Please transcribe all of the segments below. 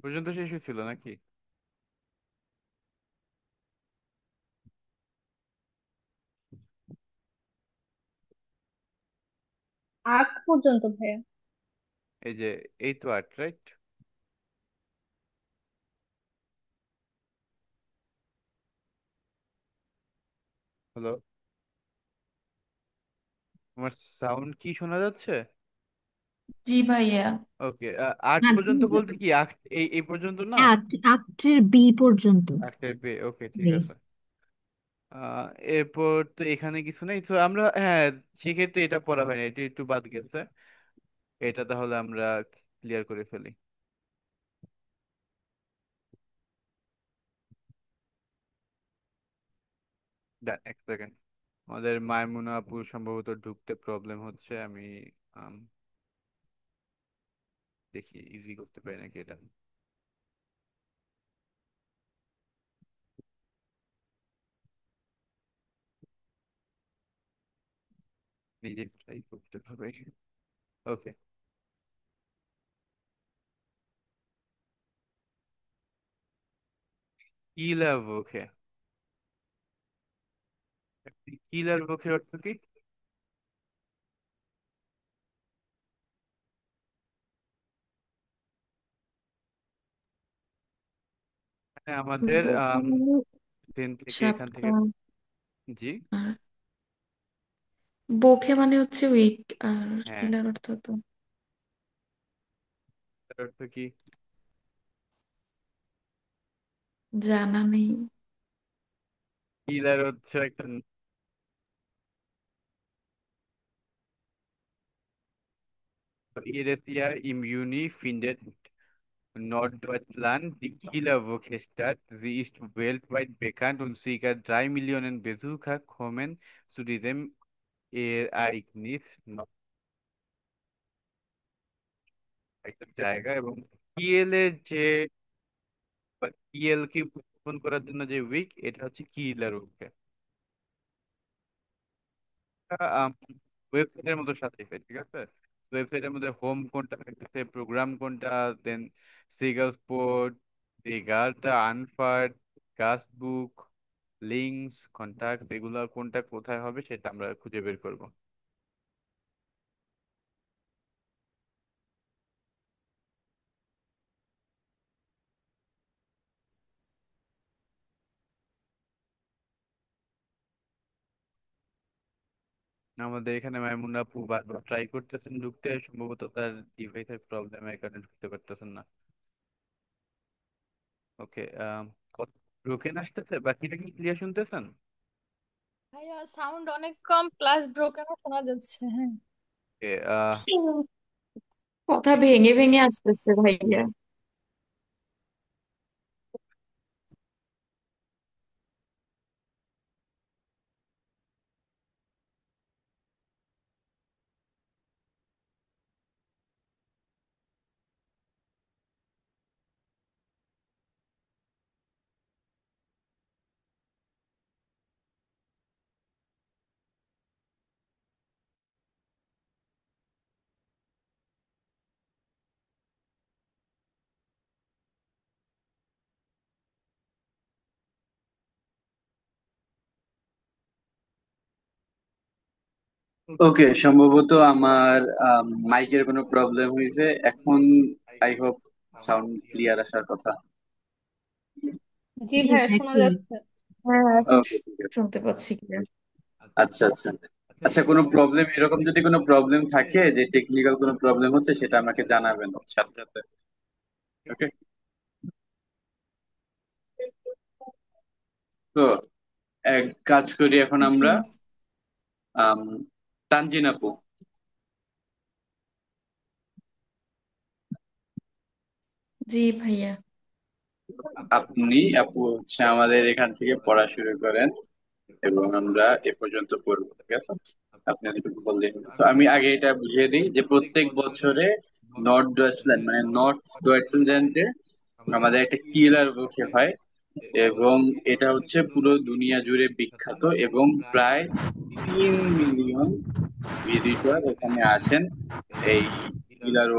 পর্যন্ত শেষ হয়েছিল নাকি? আট পর্যন্ত ভাইয়া। এই যে, এই তো আট, রাইট? হ্যালো? আমার সাউন্ড কি শোনা যাচ্ছে? জি ভাইয়া। ওকে। আট আট পর্যন্ত পর্যন্ত। বলতে কি আট, এই পর্যন্ত না? আট, আটের বি পর্যন্ত। আটের পে, ওকে, ঠিক বি। আছে। আহ এরপর তো এখানে কিছু নেই, তো আমরা, হ্যাঁ, সেক্ষেত্রে এটা পড়া হয় না, এটা একটু বাদ গেছে। এটা তাহলে আমরা ক্লিয়ার করে ফেলি। দেন এক সেকেন্ড। আমাদের মায়মুনা আপুর সম্ভবত ঢুকতে প্রবলেম হচ্ছে, আমি আম, দেখি ইজি করতে পারি নাকি এটা। নিজে ট্রাই করতে হবে। ওকে। কিলার ওকে। কিলার ওকে অর্থ কি? মানে আমাদের বোকে মানে ট্রেন থেকে, এখান থেকে। চাপা। জি। আর বোকে মানে হচ্ছে উইক। আর হ্যাঁ, কিলার অর্থ তো এটার অর্থ কি? জানা নেই। কিলার হচ্ছে একটা Iresia Immuni findet Norddeutschland die Kieler Woche statt. Sie ist weltweit bekannt und circa 3 Millionen Besucher kommen zu diesem Ereignis noch একটা জায়গা, এবং কিএল এর যে, কিএল কে উপস্থাপন করার জন্য যে উইক, এটা হচ্ছে কিলার উইক। ওয়েবসাইটের মতো সাজাইছে, ঠিক আছে। ওয়েবসাইটের মধ্যে হোম কোনটা থাকতেছে, প্রোগ্রাম কোনটা, দেন সিগাল স্পোর্ট, রিগার্টা, আনফার্ড, গাছ বুক, লিঙ্কস, কন্টাক্ট, এগুলা কোনটা কোথায় হবে সেটা আমরা খুঁজে বের করব। আমাদের এখানে মাইমুনা আপু বারবার ট্রাই করতেছেন ঢুকতে, সম্ভবত তার ডিভাইসের প্রবলেমের কারণে ঢুকতে পারতেছেন না। ওকে। ব্রোকেন আসতেছে, বাকিটা কি ক্লিয়ার শুনতেছেন? ভাইয়া সাউন্ড অনেক কম প্লাস ব্রোকেনও শোনা যাচ্ছে, হ্যাঁ। ওকে। কথা ভেঙে ভেঙে আসতেছে ভাইয়া। ওকে, সম্ভবত আমার মাইকের কোনো প্রবলেম হয়েছে এখন। আই হোপ সাউন্ড ক্লিয়ার আসার কথা। জি জি ভাইয়া ভাই শোনা clear। যাচ্ছে। হ্যাঁ এখন ওকে, ঠিক আছে। শুনতে পাচ্ছি clear। আচ্ছা, আচ্ছা। আচ্ছা, কোনো প্রবলেম, এরকম যদি কোনো প্রবলেম থাকে, যে টেকনিক্যাল কোনো প্রবলেম হচ্ছে, সেটা আমাকে জানাবেন সাথে সাথে। ওকে। তো এক কাজ করি এখন জি। আমরা। আম, তানজিন আপু, জি ভাইয়া। আপু হচ্ছে আমাদের এখান থেকে পড়া শুরু করেন, এবং আমরা এ পর্যন্ত পড়বো, ঠিক আছে? আপনি এতটুকু বললেই হবে। So, আমি আগে এটা বুঝিয়ে দিই যে প্রত্যেক বছরে নর্থ ডয়েচল্যান্ড মানে নর্থ ডয়েচল্যান্ডে আমাদের একটা কিলার পক্ষে হয়, এবং এটা হচ্ছে পুরো দুনিয়া জুড়ে বিখ্যাত, এবং প্রায় 3 মিলিয়ন ভিজিটর এখানে আসেন এই কিলার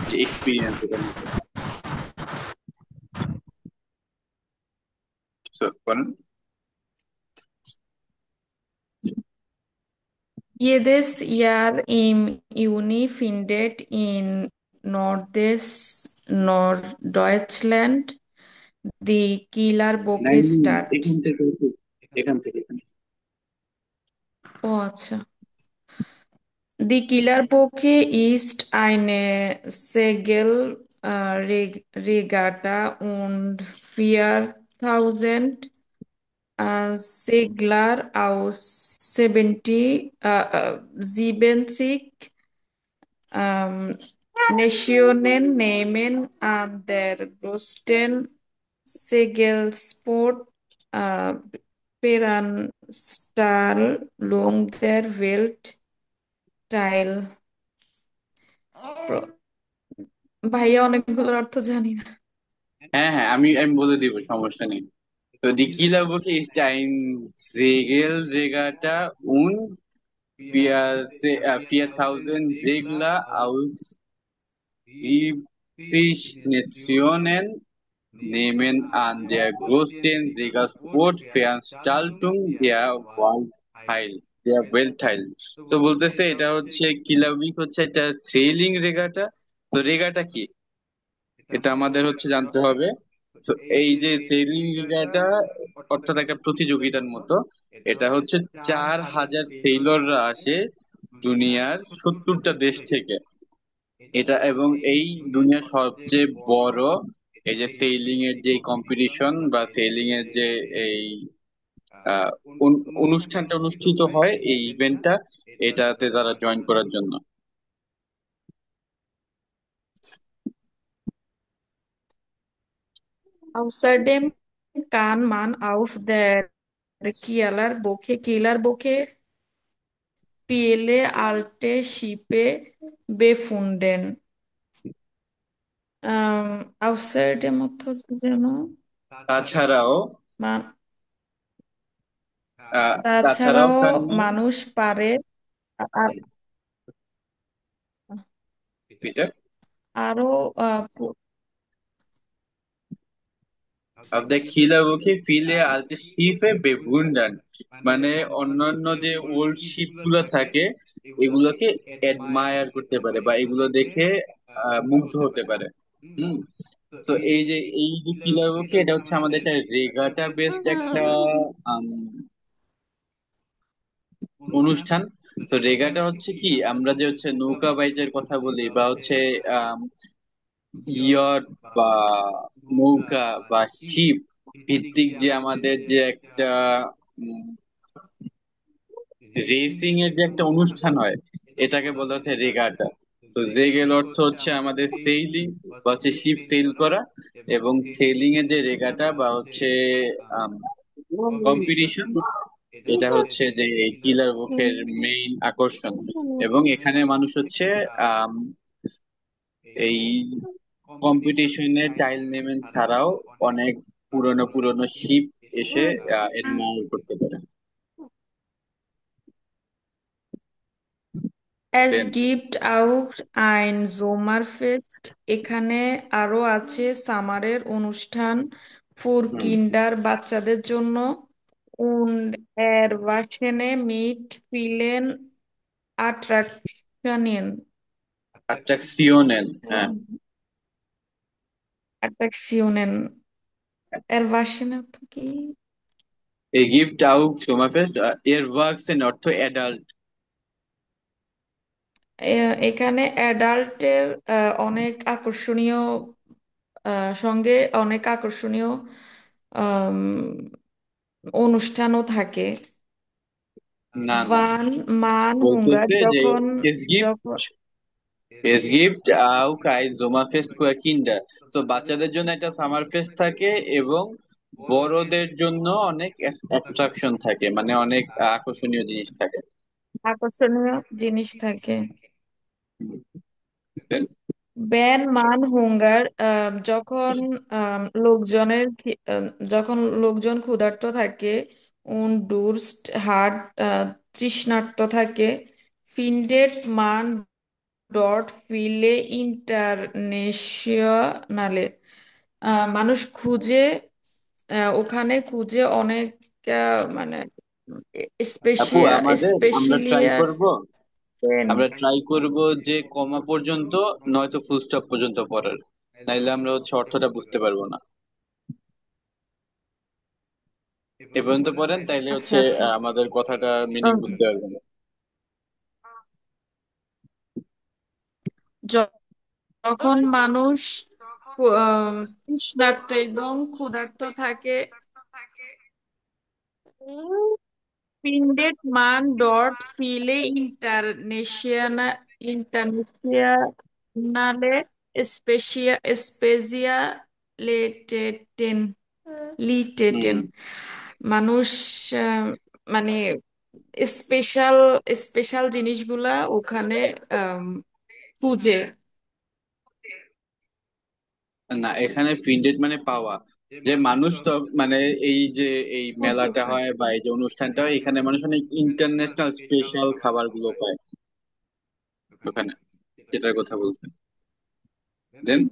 যে এক্সপিরিয়েন্স এটা নিতে। So, বলেন। Jedes Jahr im Juni findet in Norddeutschland die nine, Killerwoche statt. এখান থেকে এখান থেকে। Oh, আচ্ছা। Die Killerwoche ist eine Segelregatta und 4000 Segler aus 70 ähm, Nationen nehmen an der größten Segelsport äh, Veranstaltung der Welt teil। প্র- ভাইয়া অনেকগুলোর অর্থ জানি না। হ্যাঁ হ্যাঁ, আমি আমি বলে দিব, সমস্যা নেই। তো die Killerwoche ist ein Segelregatta und 4000 Segler aus 70 Nationen nehmen an der größten Segelsport-Veranstaltung der Welt teil। তো বলতেছে এটা হচ্ছে কিলাউইক, হচ্ছে একটা সেইলিং রেগাটা। তো রেগাটা কি, এটা আমাদের হচ্ছে জানতে হবে। তো এই যে সেইলিং রেগাটা অর্থাৎ একটা প্রতিযোগিতার মতো। এটা হচ্ছে 4000 সেইলররা আসে দুনিয়ার 70টা দেশ থেকে। এটা এবং এই দুনিয়ার সবচেয়ে বড় এই যে সেইলিং এর যে কম্পিটিশন বা সেইলিং এর যে এই আহ, অনুষ্ঠানটা অনুষ্ঠিত হয়, এই ইভেন্টটা, এটাতে তারা জয়েন করার জন্য। Außerdem kann man auf der Killerwoche viele alte Schiffe befunden। außerdem অর্থ কি যেন? তাছাড়াও মা- তাছাড়াও তাছাড়াও ওখানে মানুষ পারে আর এটা আরো Auf der Kieler viele alte Schiffe bewundern, মানে অন্যান্য যে ওল্ড শিপ গুলো থাকে এগুলোকে অ্যাডমায়ার করতে পারে বা এগুলো দেখে মুগ্ধ হতে পারে। হুম। তো এই যে কিলার এটা হচ্ছে আমাদের একটা রেগাটা বেসড একটা আম, অনুষ্ঠান। তো রেগাটা হচ্ছে কি, আমরা যে হচ্ছে নৌকা বাইচের কথা বলি বা হচ্ছে ইয়ট বা নৌকা বা শিপ ভিত্তিক যে আমাদের যে একটা রেসিং এর যে একটা অনুষ্ঠান হয়, এটাকে বলা হচ্ছে রেগাটা। তো জেগেল অর্থ হচ্ছে আমাদের সেইলিং বা হচ্ছে শিপ সেল করা, এবং সেলিং এর যে রেগাটা বা হচ্ছে কম্পিটিশন, এটা হচ্ছে যে কিলার বুকের মেইন আকর্ষণ। এবং এখানে মানুষ হচ্ছে আম, এই কম্পিটিশনে টাইল নেমেন ছাড়াও অনেক পুরনো পুরনো শিপ এসে এডমায়ার করতে পারে। Es দেন gibt auch ein Sommerfest। এখানে আরো আছে সামারের অনুষ্ঠান ফর কিন্ডার বাচ্চাদের জন্য। Und erwachsene mit vielen Attraktionen। অ্যাট্রাকশনের, হ্যাঁ। Attraktionen erwachsene অর্থ কি? গিফট আউট সোমাফেস্ট, এর ওয়ার্কস এন অর্থ অ্যাডাল্ট। এখানে অ্যাডাল্টের অনেক আকর্ষণীয় সঙ্গে অনেক আকর্ষণীয় আম, অনুষ্ঠানও থাকে। না না, ভান মান হুঙ্গার বলতেছে যে যখন এস গিফট যখন এস গিফট আউ কাই জোমা ফেস্ট ফর কিন্ডার। তো বাচ্চাদের জন্য একটা সামার ফেস্ট থাকে এবং বড়দের জন্য অনেক অ্যাট্রাকশন থাকে, মানে অনেক আকর্ষণীয় জিনিস থাকে। আকর্ষণীয় জিনিস থাকে। Then, ব্যান মান হুঙ্গার যখন যখন লোকজন ক্ষুধার্ত থাকে। উন ডুরস্ট হার্ট তৃষ্ণার্ত থাকে। ফিনডেট মান ডট ফিলে ইন্টারন্যাশনালে মানুষ খুঁজে ওখানে খুঁজে অনেক মানে আপু আমরা ট্রাই স্পেশালিয়া করব, যে কমা পর্যন্ত নয়তো ফুল স্টপ পর্যন্ত পড়ার, নাইলে আমরা অর্থটা বুঝতে পারবো না। এ পর্যন্ত পড়েন, তাইলে আচ্ছা আচ্ছা আমাদের কথাটা মিনিং উম, বুঝতে পারবেন। যখন মানুষ তৃষ্ণার্ত এবং ক্ষুধার্ত থাকে পিন্ডেট মান ডট ফিলে ইন্টারন্যাশনালে স্পেশিয়ালেটেটেন হুম। লিটেটেন মানুষ আহ, মানে স্পেশাল স্পেশাল জিনিসগুলা ওখানে আম, খুঁজে না, এখানে ফিনডেট মানে পাওয়া, যে মানুষ তো মানে এই যে এই খুঁজে মেলাটা পায়। হয় বা এই যে অনুষ্ঠানটা হয়, এখানে মানুষ অনেক ইন্টারন্যাশনাল স্পেশাল খাবার গুলো পায় ওখানে, যেটার কথা বলছেন। দেন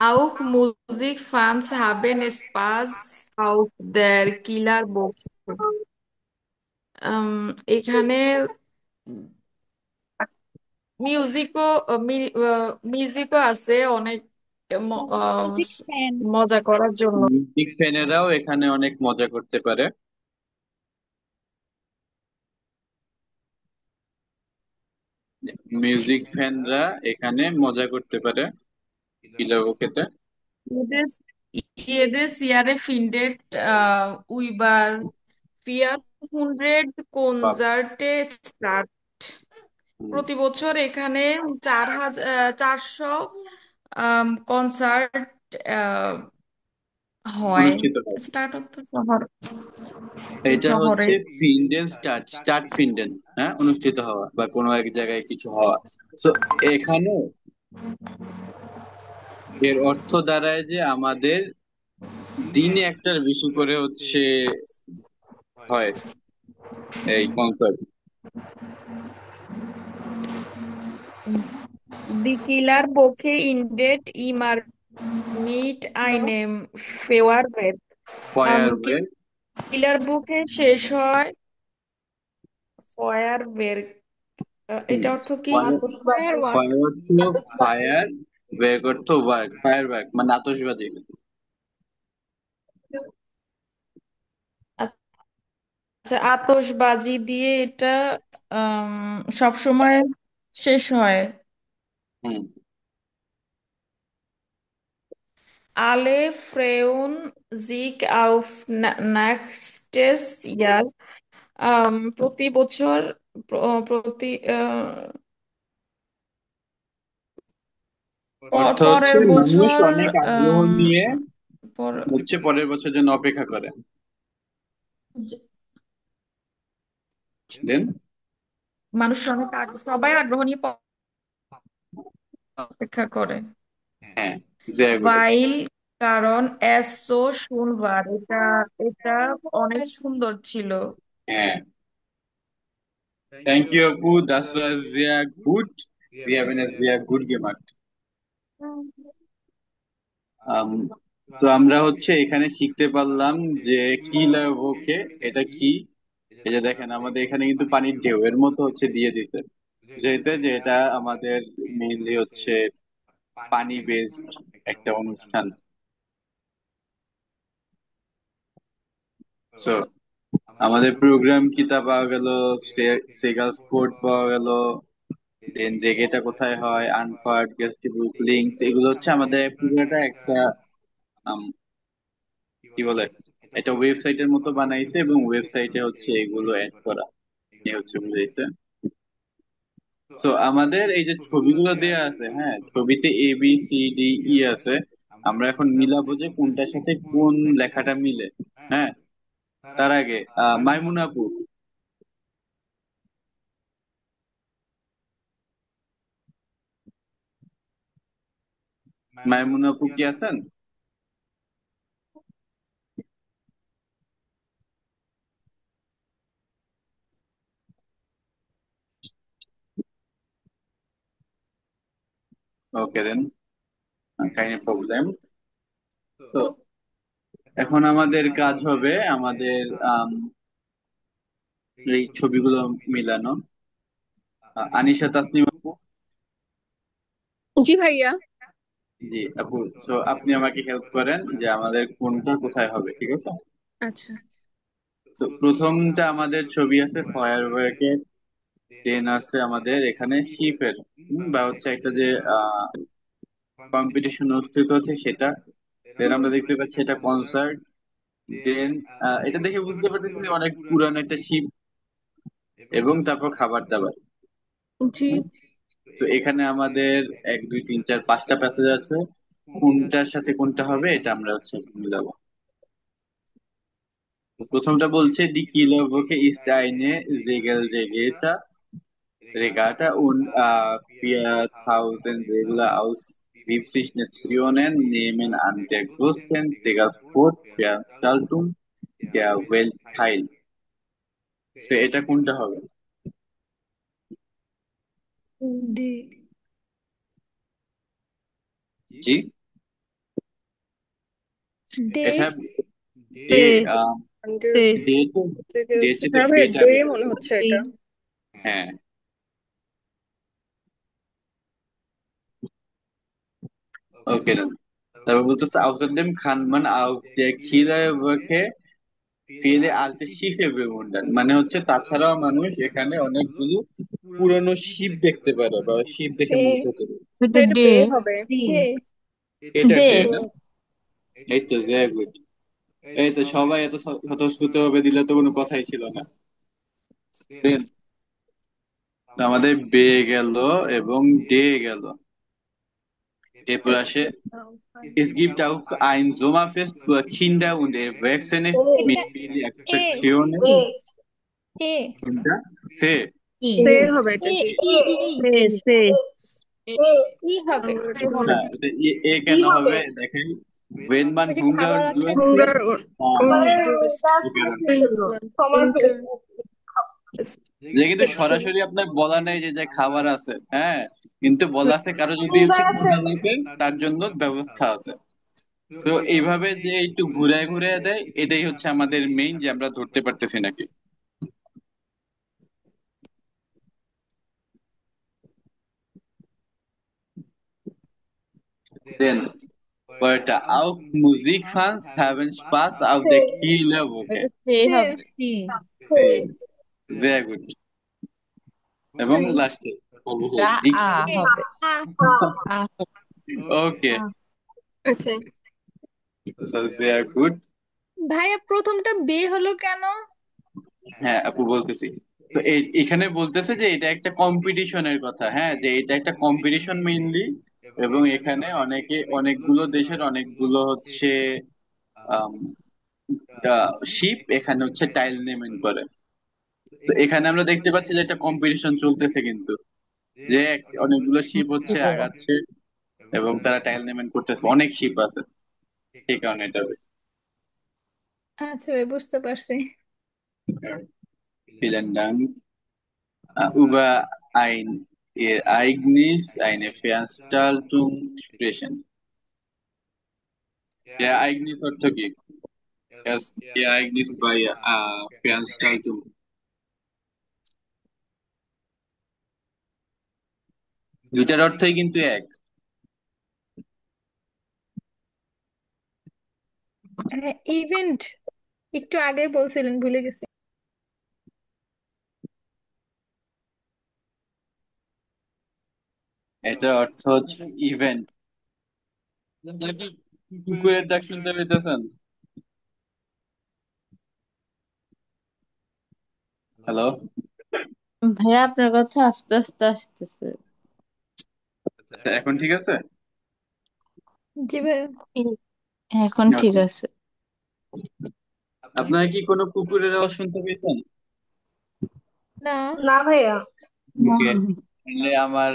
Auch Musikfans haben Spaß auf der Killerbox. এখানে মিউজিকও মিউজিকও আছে অনেক ম- আহ, মিউজিক ফ্যান। মজা করার জন্য। মিউজিক ফ্যানেরাও এখানে অনেক মজা করতে পারে। মিউজিক ফ্যানরা এখানে মজা করতে পারে কিলাবোকেতে। Jedes, jedes Jahr findet über 400 বা Konzerte statt. হুম, প্রতি বছর এখানে 400 কনসার্ট হয়। অনুষ্ঠিত হয়। স্টার্ট হতো শহর এটা শহরে। হচ্ছে ফিনডেন স্টার্ট ফিনডেন, হ্যাঁ, অনুষ্ঠিত হওয়া বা কোনো এক জায়গায় কিছু হওয়া। তো এখানে এর অর্থ দাঁড়ায় যে আমাদের দিনে একটার বেশি করে হয় এই concert. Die Killerwoche endet immer mit einem Feuerwerk. ফায়ার ওয়ে, কিলার বুকে শেষ হয় ফায়ারওয়ার্ক। এটা অর্থ কি? Firework. ফায়ার অর্থ ফায়ার, ওয়ার্ক অর্থ ওয়ার্ক, ফায়ার ওয়ার্ক মানে আতশবাজি। আচ্ছা, আতশবাজি দিয়ে এটা সব সময় শেষ হয়। হুম। Alle freuen sich auf nächstes Jahr. প্রতি বছর প্রতি অর্থ হচ্ছে পরের মানুষ বছর অনেক আগ্রহ আম, নিয়ে পর পরের বছর জন্য অপেক্ষা করে। দেন মানুষ অনেক সবাই আগ্রহ নিয়ে অপেক্ষা করে। হ্যাঁ, জায়গাগুলো। ভাইল কারণ এসো শুনবার এটা এটা অনেক সুন্দর ছিল। হ্যাঁ, থ্যাংক ইউ আপু, das war sehr gut, Sie haben es sehr gut gemacht. আম, তো আমরা এখানে শিখতে পারলাম যে কি লাভোকে, এটা কি। এই যে দেখেন, আমাদের এখানে কিন্তু পানির ঢেউ এর মতো দিয়ে দিতে, বুঝাইতে যে এটা আমাদের মেইনলি পানি বেসড একটা অনুষ্ঠান। সো আমাদের প্রোগ্রাম কিতা পাওয়া গেল, সেগাল স্পোর্ট পাওয়া গেল, দেন জেগেটা কোথায় হয়, আনফার্ড, গেস্ট বুক, লিঙ্কস, এগুলো আমাদের পুরোটা একটা আম, কি বলে, এটা ওয়েবসাইটের মতো বানাইছে এবং ওয়েবসাইটে এগুলো অ্যাড করা, এই বুঝাইছে। সো আমাদের এই যে ছবিগুলো দেয়া আছে, হ্যাঁ, ছবিতে A B C D E আছে, আমরা এখন মিলাবো যে কোনটার সাথে কোন লেখাটা মিলে। হ্যাঁ, তার আগে মাইমুনা আপু, মাইমুনা আপু কি আছেন? ওকে দেন, কাইন্ড প্রবলেম। তো এখন আমাদের কাজ হবে আমাদের এই ছবিগুলো মিলানো। আনিশা তাসনিম আপু। জি ভাইয়া। জি আপু, সো আপনি আমাকে হেল্প করেন যে আমাদের কোনটা কোথায় হবে, ঠিক আছে? আচ্ছা। তো প্রথমটা আমাদের ছবি আছে ফায়ার ওয়ার্কের, দেন আছে আমাদের এখানে শিপের, বা হচ্ছে একটা যে কম্পিটিশন অনুষ্ঠিত হচ্ছে সেটা। দেন হুম। আমরা দেখতে পাচ্ছি এটা কনসার্ট। দেন এটা দেখে বুঝতে পারতেছি যে অনেক পুরানো একটা শিপ, এবং তারপর খাবার দাবার। জি। তো এখানে আমাদের 1 2 3 4 5টা প্যাসেজ আছে, কোনটার সাথে কোনটা হবে এটা আমরা হচ্ছে এখন মিলাবো। তো প্রথমটা বলছে D Kilowoche ist eine Segelregatta Regatta und 4000 Segler aus 70 Nationen nehmen an der größten Segelsport-Veranstaltung der Welt teil. So এটা কোনটা হবে? ডি। জি, ডে। এটা ডে। সে সে ডে তো, ডে চেয়ে তো হ্যাঁ ভাইয়া বেটা ডে বেশি। মনে হচ্ছে এটা। হ্যাঁ, ওকে। তারপর বলতেছে außerdem kann man auf der Kilowoche viele alte Schiffe bewundern, মানে হচ্ছে তাছাড়াও মানুষ এখানে অনেকগুলো পুরনো শিপ দেখতে পারে বা শিপ দেখে এ। মুগ্ধ হতে পারে। এটা এটা ডে বে হবে। ডে। এটা ডে ডে না? এই তো ভেরি গুড। এই তো সবাই এত স্বতঃস্ফূর্ত ভাবে দিলে তো কোনো কথাই ছিল না। Then, তো আমাদের বে গেল এবং ডে গেল। এরপর আসে es gibt auch ein Sommerfest für Kinder und Erwachsene এটা mit vielen এ। Attraktionen. এ। কোনটা? সে। ই সে হবে এটা। এ জি। ই ই সে সে ই হবে, সে হবে হ্যাঁ, না। এটা এ কেন হবে দেখেন, when man ওই যে Hunger খাবার আছে। durstet, হুঙ্গার এই কারণে। ইন্টার। যে কিন্তু সরাসরি আপনার বলা নেই যে যে খাবার আছে, হ্যাঁ, কিন্তু বলা আছে কারো যদি হচ্ছে ক্ষুধা লাগে তার জন্য ব্যবস্থা আছে। তো এইভাবে যে একটু ঘুরায় ঘুরায় দেয়, এটাই হচ্ছে আমাদের মেইন, যে আমরা ধরতে পারতেছি নাকি। দেন পরেরটা auch Musikfans haben Spaß auf der Kieler Woche. এটা সে সে। হবে Sehr gut. এবং লাস্টে এটা দিক। আ এ। হবে আ। আ ওকে, ওকে। sehr gut. ভাইয়া প্রথমটা বে হলো কেন? হ্যাঁ আপু বলতেছি। তো এখানে বলতেছে যে এটা একটা কম্পিটিশনের কথা, হ্যাঁ, যে এটা একটা কম্পিটিশন মেইনলি, এবং এখানে অনেকগুলো দেশের অনেকগুলো হচ্ছে শিপ এখানে হচ্ছে টাইল নেমেন করে। তো এখানে আমরা দেখতে পাচ্ছি যে একটা কম্পিটিশন চলতেছে কিন্তু, যে অনেকগুলো শিপ হচ্ছে আগাচ্ছে এবং তারা টাইল নেমেন করতেছে, অনেক শিপ আছে, সেই কারণে এটা। আচ্ছা ভাই, বুঝতে পারছি। Vielen Dank. Über ein Ereignis, eine Veranstaltung sprechen. Ereignis অর্থ কি? Ereignis by Veranstaltung. দুইটার অর্থই কিন্তু এক। হ্যাঁ, ইভেন্ট একটু আগে বলছিলেন, ভুলে গেছি। এটার অর্থ হচ্ছে ইভেন্ট। কুকুরের ডাক শুনতে পেতেছেন? হ্যালো? ভাইয়া আপনার কথা আস্তে আস্তে আসতেছে এখন ঠিক আছে? জি ভাইয়া। এখন ঠিক ওকে। আছে আপনারা কি কোনো কুকুরের আওয়াজ শুনতে পেয়েছেন? না। না ভাইয়া। ওকে, তাহলে আমার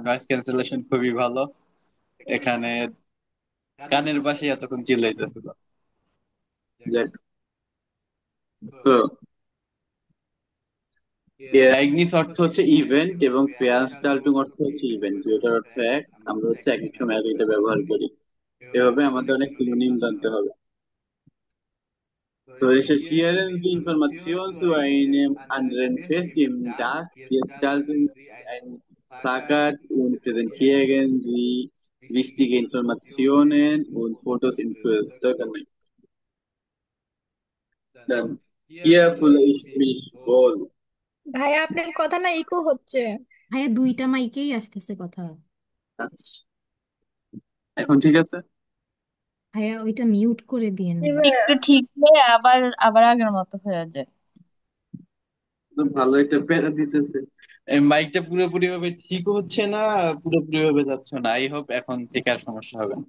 নয়েজ ক্যান্সেলেশন খুবই ভালো। এখানে কানের পাশে এতক্ষণ চিল্লাইতেছিল। যাক, তো এরাইগনিস অর্থ হচ্ছে ইভেন্ট এবং ফেয়ারস্টাল্টুং অর্থ হচ্ছে ইভেন্ট, দুইটার অর্থ এক। আমরা হচ্ছে এক এক সময় এক একটা ব্যবহার করি, এভাবে আমাদের অনেক সিনোনিম জানতে হবে। So recherchieren Sie Informationen zu einem anderen Fest im Tag, gestalten Sie ein Plakat und präsentieren Sie wichtige Informationen und Fotos im Kurs. Dann, hier fühle ich mich wohl. ভাইয়া আপনার কথা না ইকো হচ্ছে। ভাইয়া দুইটা মাইকেই আসতেছে কথা। আচ্ছা, এখন ঠিক আছে? ভাইয়া ওইটা মিউট করে দিয়েন। একটু ঠিক হয়ে আবার আবার আগের মতো হয়ে যায়। তো ভালো একটা প্যারা দিতেছে। এই মাইকটা পুরোপুরি ভাবে ঠিক হচ্ছে না, পুরোপুরি ভাবে যাচ্ছে না। আই হোপ এখন থেকে আর সমস্যা হবে না।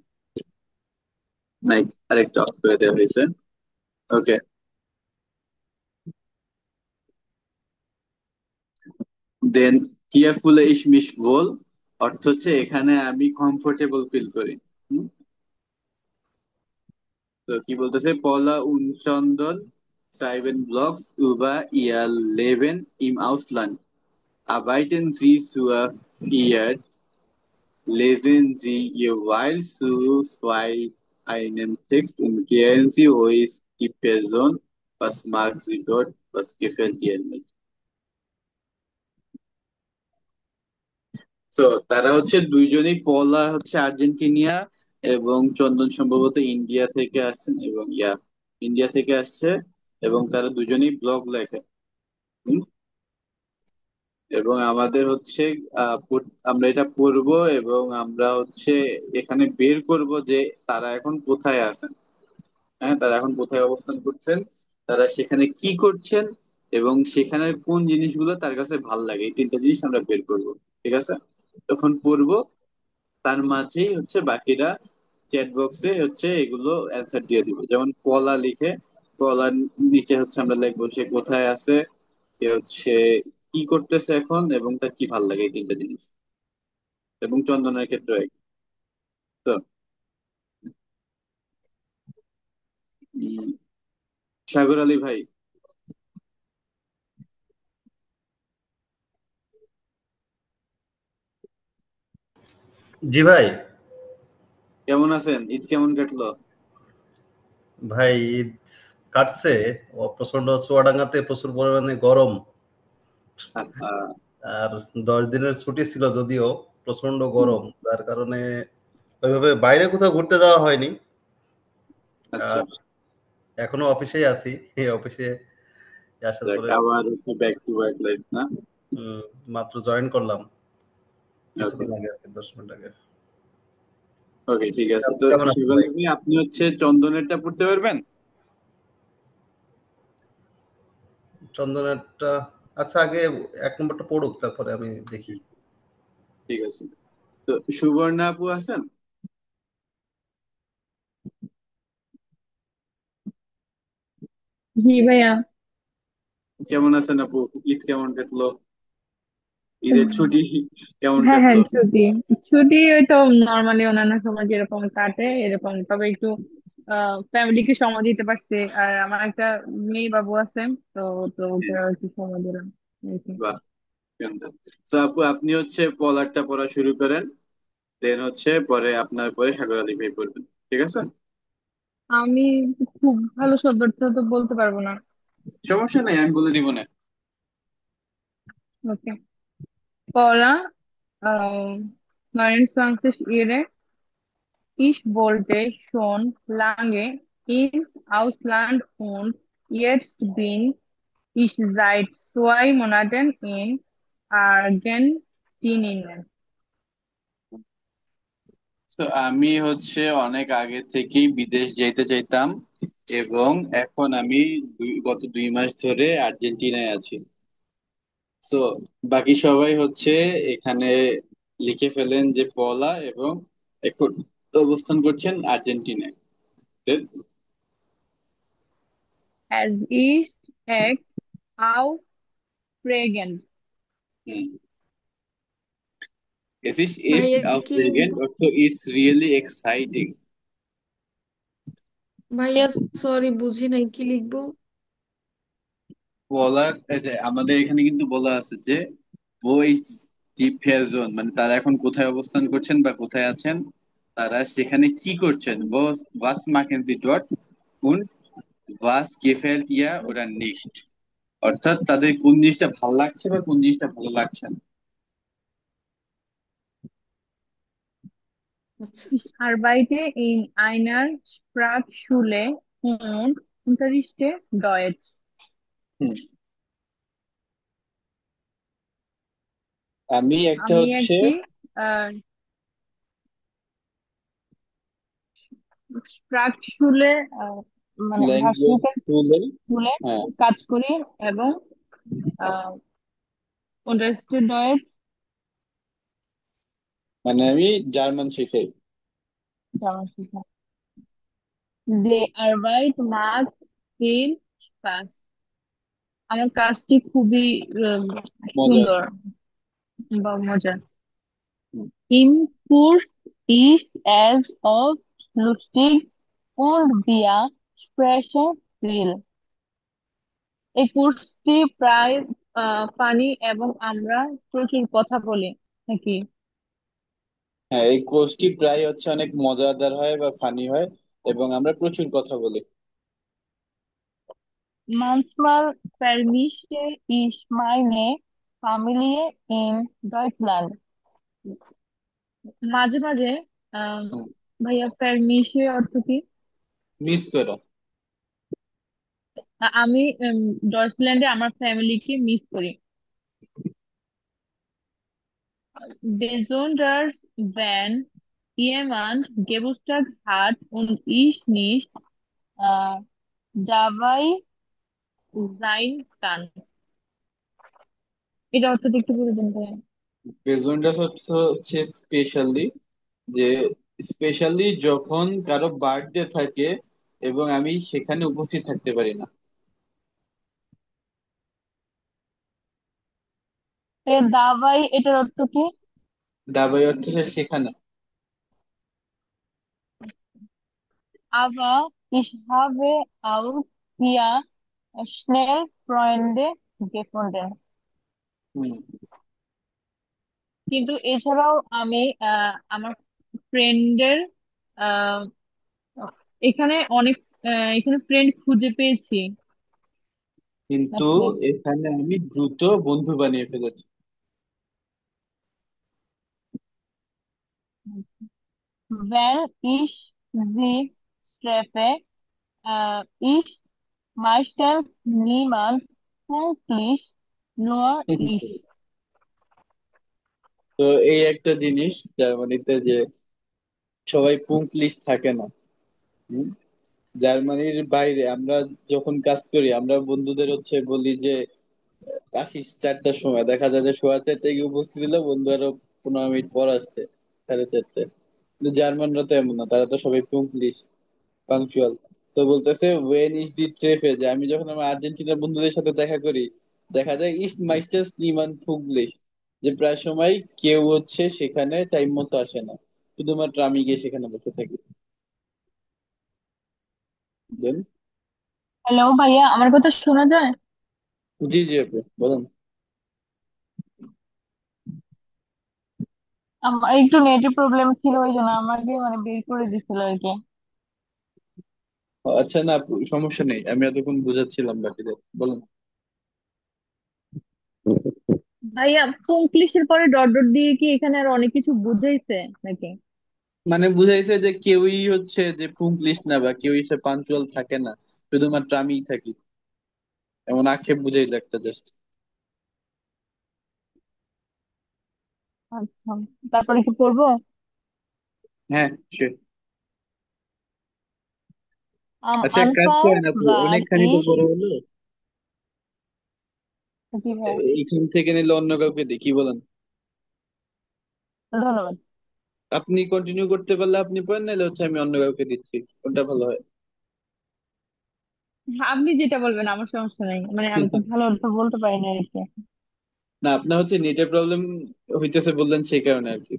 মাইক আরেকটা অফ করে দেওয়া হয়েছে। ওকে, দেন হিয়ার ফুলে ইস মিশ wohl অর্থ হচ্ছে এখানে আমি কমফোর্টেবল ফিল করি। হুম? তো কি বলতেছে, পলা উনসন্দন schreiben Blogs über ihr Leben im Ausland. Arbeiten Sie zur Vier, lesen Sie jeweils zu zwei einen Text und klären Sie, wo ist die Person, was mag sie dort, was gefällt ihr nicht. তো তারা হচ্ছে দুইজনই, পলা হচ্ছে আর্জেন্টিনিয়া এবং চন্দন সম্ভবত India থেকে আসছেন, এবং ইন্ডিয়া থেকে আসছে, এবং তারা দুজনেই ব্লগ লেখে। হুম? এবং আমাদের হচ্ছে আমরা এটা পড়বো এবং আমরা হচ্ছে এখানে বের করব যে তারা এখন কোথায় আছেন। হ্যাঁ, তারা এখন কোথায় অবস্থান করছেন, তারা সেখানে কি করছেন, এবং সেখানের কোন জিনিসগুলো তার কাছে ভাল লাগে, এই তিনটা জিনিস আমরা বের করব। ঠিক আছে, তখন পড়বো, তার মাঝেই হচ্ছে বাকিরা চ্যাট বক্সে হচ্ছে এগুলো অ্যান্সার দিয়ে দিব। যেমন পলা লিখে, পলার নিচে হচ্ছে আমরা লিখবো সে কোথায় আছে, সে হচ্ছে কি করতেছে এখন, এবং তার কি ভাল লাগে, এই তিনটা জিনিস। এবং চন্দনের ক্ষেত্রে একই। তো উম, সাগর আলী ভাই, জি ভাই। কেমন আছেন? ঈদ কেমন কাটলো? ভাই ঈদ কাটছে, প্রচন্ড চুয়াডাঙ্গাতে প্রচুর পরিমাণে গরম। আহ, আর 10 দিনের ছুটি ছিল, যদিও প্রচন্ড হুম, গরম, যার কারণে ওইভাবে বাইরে কোথাও ঘুরতে যাওয়া হয়নি। আচ্ছা, আর এখনো অফিসেই আছি, এই অফিসে আসার দেখ পরে আবার হচ্ছে ব্যাক টু ওয়ার্ক লাইফ না? উম, মাত্র জয়েন করলাম ওকে, কিছুক্ষণ আগে আর কি, 10 মিনিট আগে। ওকে, ঠিক আছে। তো কেমন আছেন শিবানী ভাই? ভাই, আপনি হচ্ছে চন্দনেরটা পড়তে পারবেন? চন্দনেরটা? আচ্ছা, আগে 1 নম্বরটা পড়ুক, তারপরে আমি দেখি। ঠিক আছে। তো সুবর্ণা আপু আছেন? জি ভাইয়া। কেমন আছেন আপু? ঈদ কেমন কাটলো? ঈদের ছুটি কেমন হ্যাঁ হ্যাঁ, কাটলো? ছুটি ছুটি ওই তো নর্মালি অন্যান্য সময় যেরকম কাটে এরকম, তবে একটু ফ্যামিলিকে সময় দিতে পারছি। আর আমার একটা মেয়ে বাবু আছে, তো তো ওকে হ্যাঁ, আর কি সময় দিলাম এই তো। বাহ, সুন্দর। তো আপু আপনি হচ্ছে পলারটা পড়া শুরু করেন, দেন হচ্ছে পরে আপনার পরে সাগর আলী ভাই পড়বেন। ঠিক আছে, আমি খুব ভালো শব্দটা তো বলতে পারবো না। সমস্যা নেই, আমি বলে দিব না। ওকে। Paula, ihre Ich wollte schon lange ins Ausland und jetzt bin ich seit 2 Monaten in Argentinien. তো আমি হচ্ছে অনেক আগে থেকেই বিদেশ যেতে চাইতাম, এবং এখন আমি গত 2 মাস ধরে আর্জেন্টিনায় আছি। তো বাকি সবাই হচ্ছে এখানে লিখে ফেলেন যে পলা, এবং এখন অবস্থান করছেন আর্জেন্টিনায়। Then, Es ist echt aufregend. হুম, es ist ভাইয়া echt কি aufregend অর্থ it's really exciting। ভাইয়া, সরি বুঝি নাই, কি লিখবো? বলার এই যে আমাদের এখানে কিন্তু বলা আছে যে wo ist die Person, মানে তারা এখন কোথায় অবস্থান করছেন বা কোথায় আছেন, তারা সেখানে কি করছেন, was machen sie dort und was gefällt ihr oder nicht, অর্থাৎ তাদের কোন জিনিসটা ভালো লাগছে বা কোন জিনিসটা ভালো লাগছে না। আচ্ছা। Ich arbeite in einer Sprachschule und unterrichte Deutsch. হুম, আমি একটা আমি হচ্ছে একটি আহ প্রাকশুলে মানে ল্যাঙ্গুয়েজ ভার্সিটি স্কুলে। স্কুলে হ্যাঁ, কাজ করি এবং আহ unterrichte Deutsch মানে আমি জার্মান শিখাই। জার্মান শেখা। Die Arbeit macht viel Spaß. আমার কাজটি খুবই আহ, মজার। সুন্দর বা মজার। হুম, Im Kurs ist es oft lustig und wir sprechen viel. এই কোর্সটি প্রায় ফানি এবং আমরা প্রচুর কথা বলি নাকি। হ্যাঁ, এই কোর্সটি প্রায় হচ্ছে অনেক মজাদার হয় বা ফানি হয় এবং আমরা প্রচুর কথা বলি। Manchmal vermisse ich meine Familie in Deutschland. মাঝে মাঝে আহ ভাইয়া ফেরমিশে অর্থ কি? মিস করা। আমি ডয়চল্যান্ডে আমার ফ্যামিলিকে মিস করি। Besonders wenn jemand Geburtstag hat und ich nicht äh, dabei sein kann. এটা অর্থটা একটু বলে দেন ভাইয়া। প্রেজেন্টাস হচ্ছে স্পেশালি, যে স্পেশালি যখন কারো বার্থডে থাকে এবং আমি সেখানে উপস্থিত থাকতে পারি না। দাবাই এটার অর্থ কি? দাবাই অর্থ হচ্ছে সেখানে। Aber ich habe auch hier schnell Freunde gefunden. হুম, কিন্তু এছাড়াও আমি আমার ফ্রেন্ডের এখানে অনেক এখানে ফ্রেন্ড খুঁজে পেয়েছি কিন্তু আসলে। এখানে আমি দ্রুত বন্ধু বানিয়ে ফেলেছি। Wenn ich sie treffe, ist meistens niemand pünktlich, nur ich. তো এই একটা জিনিস জার্মানিতে, যে সবাই পুংলিশ থাকে না। হুম, জার্মানির বাইরে আমরা যখন কাজ করি আমরা বন্ধুদের হচ্ছে বলি যে আসিস 4টার সময়, দেখা যায় যে 4:15 গিয়ে উপস্থিত হলো, বন্ধু আরো 15 মিনিট পর আসছে, 4:30। কিন্তু জার্মানরা তো এমন না, তারা তো সবাই পুংলিশ, পাংচুয়াল। তো বলতেছে ওয়েন ইজ দি ট্রেফে, যে আমি যখন আমার আর্জেন্টিনার বন্ধুদের সাথে দেখা করি, দেখা যায় ইস মাইস্টার্স নিমান পুংলিশ, যে প্রায় সময় কেউ হচ্ছে সেখানে টাইম মতো আসে না, শুধুমাত্র আমি গিয়ে সেখানে বসে থাকি। Then, হ্যালো ভাইয়া, আমার কথা শোনা যায়? জি জি আপু বলুন। আমার একটু নেটের প্রবলেম ছিল, ওই জন্য আমাকে মানে বের করে দিছিল আর কি। আচ্ছা, না আপু, সমস্যা নেই, আমি এতক্ষণ বুঝাচ্ছিলাম বাকিদের, বলুন। ভাইয়া ইংলিশের পরে ডট ডট দিয়ে কি এখানে আর অনেক কিছু বুঝাইছে নাকি? মানে বুঝাইছে যে কেউই হচ্ছে যে পুংলিশ না বা কেউই সে পাঞ্চুয়াল থাকে না, শুধুমাত্র আমিই থাকি, এমন আক্ষেপ বুঝাইছে একটা জাস্ট। আচ্ছা, তারপরে কি পড়বো? হ্যাঁ sure. আচ্ছা, এক কাজ Anfang করেন আপু, war অনেকখানি তো ich, বড় হলো, জি ভাইয়া, এইখান থেকে নিলে অন্য কাউকে দেখি, বলেন। ধন্যবাদ। আপনি কন্টিনিউ করতে পারলে আপনি পড়েন, নাহলে হচ্ছে আমি অন্য কাউকে দিচ্ছি, কোনটা ভালো হয়? আপনি যেটা বলবেন আমার সমস্যা নেই, মানে আমি তো ভালো তো বলতে পারি না আর কি। না, আপনার হচ্ছে নেটের প্রবলেম হইতেছে বললেন, সেই কারণে আর কি।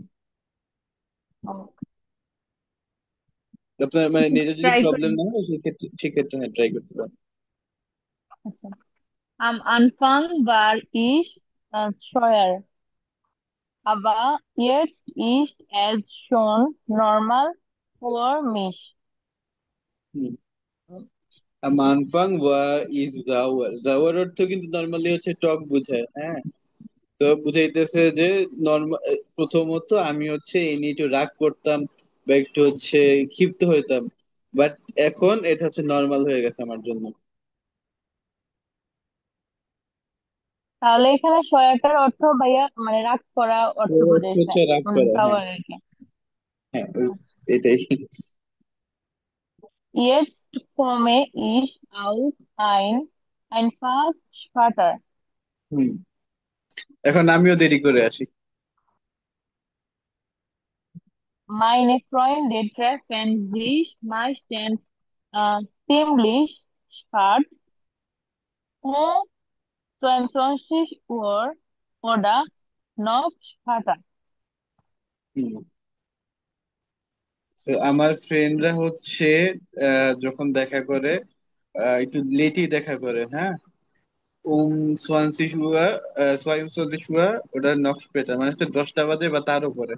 ও, আপনার মানে নেটের যদি ট্রাই করি। প্রবলেম না হয় সেক্ষেত্রে হ্যাঁ ট্রাই করতে পারেন। আচ্ছা। Am Anfang war ich scheuer, aber jetzt ist es schon normal für mich. Hmm. am Anfang war is যাওয়ার যাওয়ার অর্থ কিন্তু নর্মালি হচ্ছে টক বুঝায়, হ্যাঁ। তো বুঝাইতেছে যে নর্মাল, প্রথমত আমি হচ্ছে এই নিয়ে একটু রাগ করতাম বা একটু হচ্ছে ক্ষিপ্ত হইতাম, বাট এখন এটা হচ্ছে নর্মাল হয়ে গেছে আমার জন্য। তাহলে এখানে সহায়তার অর্থ ভাইয়া মানে রাগ করা অর্থ এর অর্থ বোঝাইছে, হচ্ছে রাগ মানে করা, হ্যাঁ। যাওয়ার আর কি। হ্যাঁ এটাই। Jetzt komme ich auf ein Fahrrad. হুম, এখন আমিও দেরি করে আসি। Meine Freunde treffen sich meistens ziemlich spät um 22 Uhr oder noch später. হুম। তো আমার ফ্রেন্ডরা হচ্ছে যখন দেখা করে একটু লেটই দেখা করে, হ্যাঁ। 22 Uhr ওটা নক্স পেটা মানে হচ্ছে 10টা বাজে বা তার উপরে।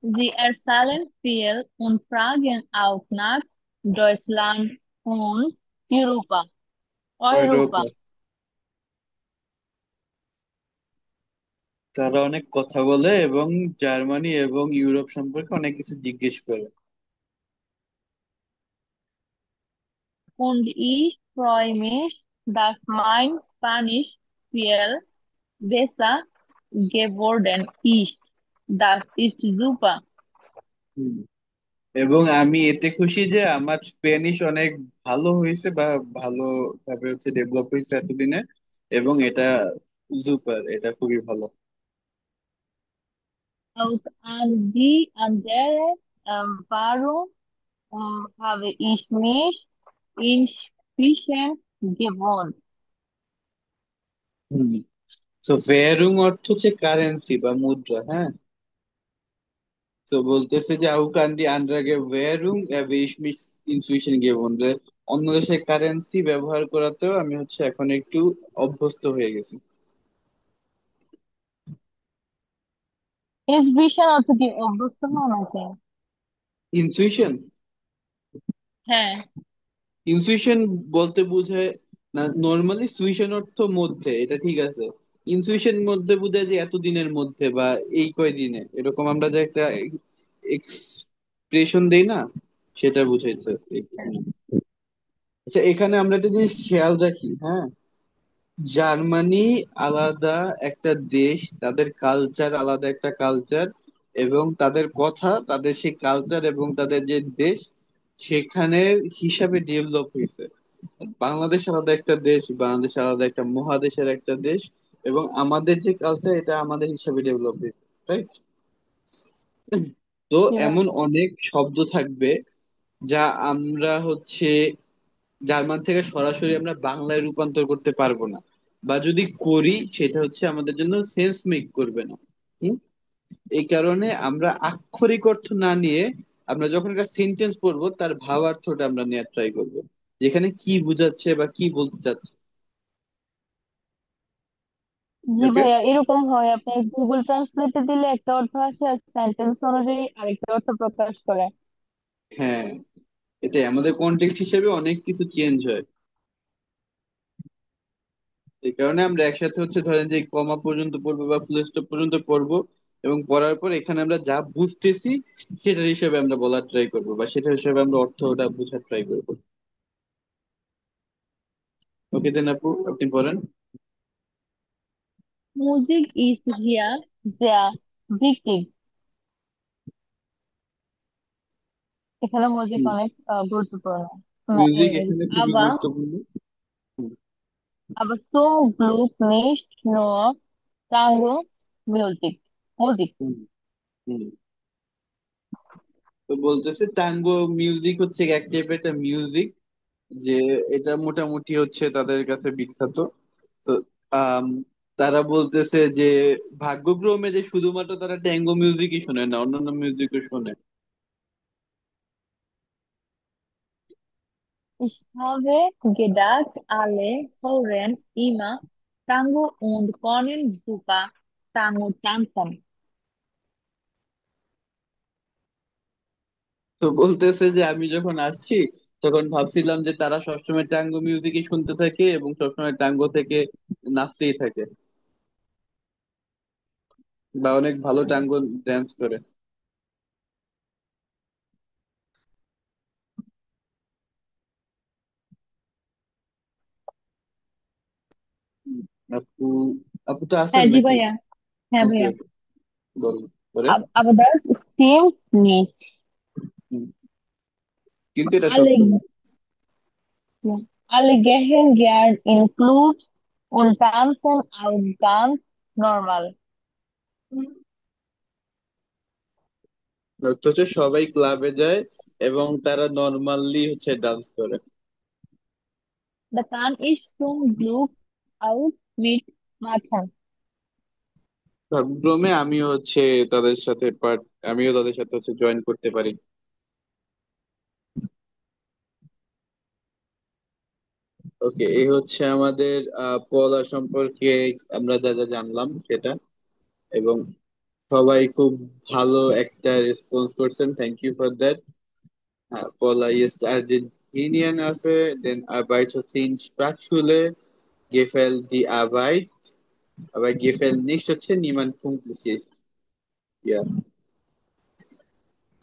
Sie erzählen viel und fragen auch nach Deutschland und Europa. ওইরকম। Europa. তারা অনেক কথা বলে এবং জার্মানি এবং ইউরোপ সম্পর্কে অনেক কিছু জিজ্ঞেস করে। Und ich freue mich, dass mein Spanisch viel besser geworden ist. Das ist super. হুম। এবং আমি এতে খুশি যে আমার স্প্যানিশ অনেক ভালো হয়েছে বা ভালো ভাবে হচ্ছে ডেভেলপ হয়েছে এতদিনে, এবং এটা সুপার, এটা খুবই ভালো। Auch an die andere warum habe ich mich inzwischen gewohnt. হুম। তো ভেরুম অর্থ হচ্ছে কারেন্সি বা মুদ্রা, হ্যাঁ। তো বলতেছে যে আউকান্দি আন্ড্রাগে ভেরুম ich mich inzwischen gewohnt, যে অন্য দেশের কারেন্সি ব্যবহার করাতেও আমি হচ্ছে এখন একটু অভ্যস্ত হয়ে গেছি। Inzwischen অর্থ কি অভ্যস্ত হওয়া নাকি? ইনসুইশন, হ্যাঁ, ইনসুইশন বলতে বোঝায় না, নর্মালি সুইশন অর্থ মধ্যে, এটা ঠিক আছে। ইনসুইশন মধ্যে বোঝায় যে এতদিনের মধ্যে বা এই কয়দিনে, এরকম আমরা যে একটা এক্সপ্রেশন দেই না, সেটা বুঝাইছে এখানে। আচ্ছা, এখানে আমরা একটা জিনিস খেয়াল রাখি, হ্যাঁ। জার্মানি আলাদা একটা দেশ, তাদের কালচার আলাদা একটা কালচার, এবং তাদের কথা, তাদের সেই কালচার এবং তাদের যে দেশ সেখানে হিসাবে ডেভেলপ হয়েছে। বাংলাদেশ আলাদা একটা দেশ, বাংলাদেশ আলাদা একটা মহাদেশের একটা দেশ, এবং আমাদের যে কালচার এটা আমাদের হিসাবে ডেভেলপ হয়েছে, রাইট। তো sure. এমন অনেক শব্দ থাকবে যা আমরা হচ্ছে জার্মান থেকে সরাসরি আমরা বাংলায় রূপান্তর করতে পারবো না, বা যদি করি সেটা হচ্ছে আমাদের জন্য সেন্স মেক করবে না। হুম। এই কারণে আমরা আক্ষরিক অর্থ না নিয়ে আমরা যখন একটা সেন্টেন্স পড়বো তার ভাবার্থটা আমরা নেওয়ার ট্রাই করবো, যেখানে কি বোঝাচ্ছে বা কি বলতে চাচ্ছে। জি ওকে। ভাইয়া, এরকম হয় আপনি গুগল ট্রান্সলেটে দিলে একটা অর্থ আসে আর সেন্টেন্স অনুযায়ী আরেকটা অর্থ প্রকাশ করে। হ্যাঁ, এটাই আমাদের কনটেক্সট হিসেবে অনেক কিছু চেঞ্জ হয়। এই কারণে আমরা একসাথে হচ্ছে ধরেন যে কমা পর্যন্ত পড়বো বা ফুল স্টপ পর্যন্ত পড়বো, এবং পড়ার পর এখানে আমরা যা বুঝতেছি সেটার হিসেবে আমরা বলার ট্রাই করবো বা সেটার হিসেবে আমরা অর্থটা বোঝার ট্রাই করবো। ওকে দেন আপু, আপনি পড়েন। Musik ist hier sehr wichtig. এখানে মিউজিক অনেক গুরুত্বপূর্ণ না মিউজিক ইংরেজি এখানে খুবই aber গুরুত্বপূর্ণ। হুম, aber zum Glück nicht nur Tango Musik Musik হুম, হুম। তো বলতেছে টাঙ্গো মিউজিক হচ্ছে এক টাইপের একটা মিউজিক, যে এটা মোটামুটি হচ্ছে তাদের কাছে বিখ্যাত। তো আম, তারা বলতেছে যে ভাগ্যক্রমে যে শুধুমাত্র তারা ট্যাঙ্গো মিউজিকই শোনে না, অন্যান্য মিউজিকও শোনে। Ich habe gedacht, alle hören immer Tango und können super Tango tanzen. তো বলতেছে যে আমি যখন আসছি তখন ভাবছিলাম যে তারা সবসময় ট্যাঙ্গো মিউজিকই শুনতে থাকে এবং সবসময় ট্যাঙ্গো থেকে নাচতেই থাকে, বা অনেক ভালো ট্যাঙ্গো ড্যান্স করে। আপু, আপু তো আছেন হ্যাঁ জি নাকি? ভাইয়া, হ্যাঁ ওকে, ভাইয়া। বল পরে। Aber das stimmt nicht. হুম, কিন্তু এটা Alle, সত্য। alle gehen gern in Clubs und tanzen auch ganz normal. অথচ সবাই ক্লাবে যায় এবং তারা নর্মালি হচ্ছে ডান্স করে। Da kann ich zum Glück auch mitmachen. ভাগ্যক্রমে আমিও হচ্ছে তাদের সাথে আমিও তাদের সাথে হচ্ছে জয়েন করতে পারি। ওকে, এই হচ্ছে আমাদের পড়া সম্পর্কে আমরা যা যা জানলাম সেটা, এবং সবাই খুব ভালো একটা রেসপন্স করছেন, থ্যাংক ইউ ফর দ্যাট। হ্যাঁ, পলা ist Argentinian আছে, দেন Arbeit হচ্ছে in Sprachschule, gefällt die Arbeit, aber gefällt nicht হচ্ছে niemand pünktlich ist. Ja,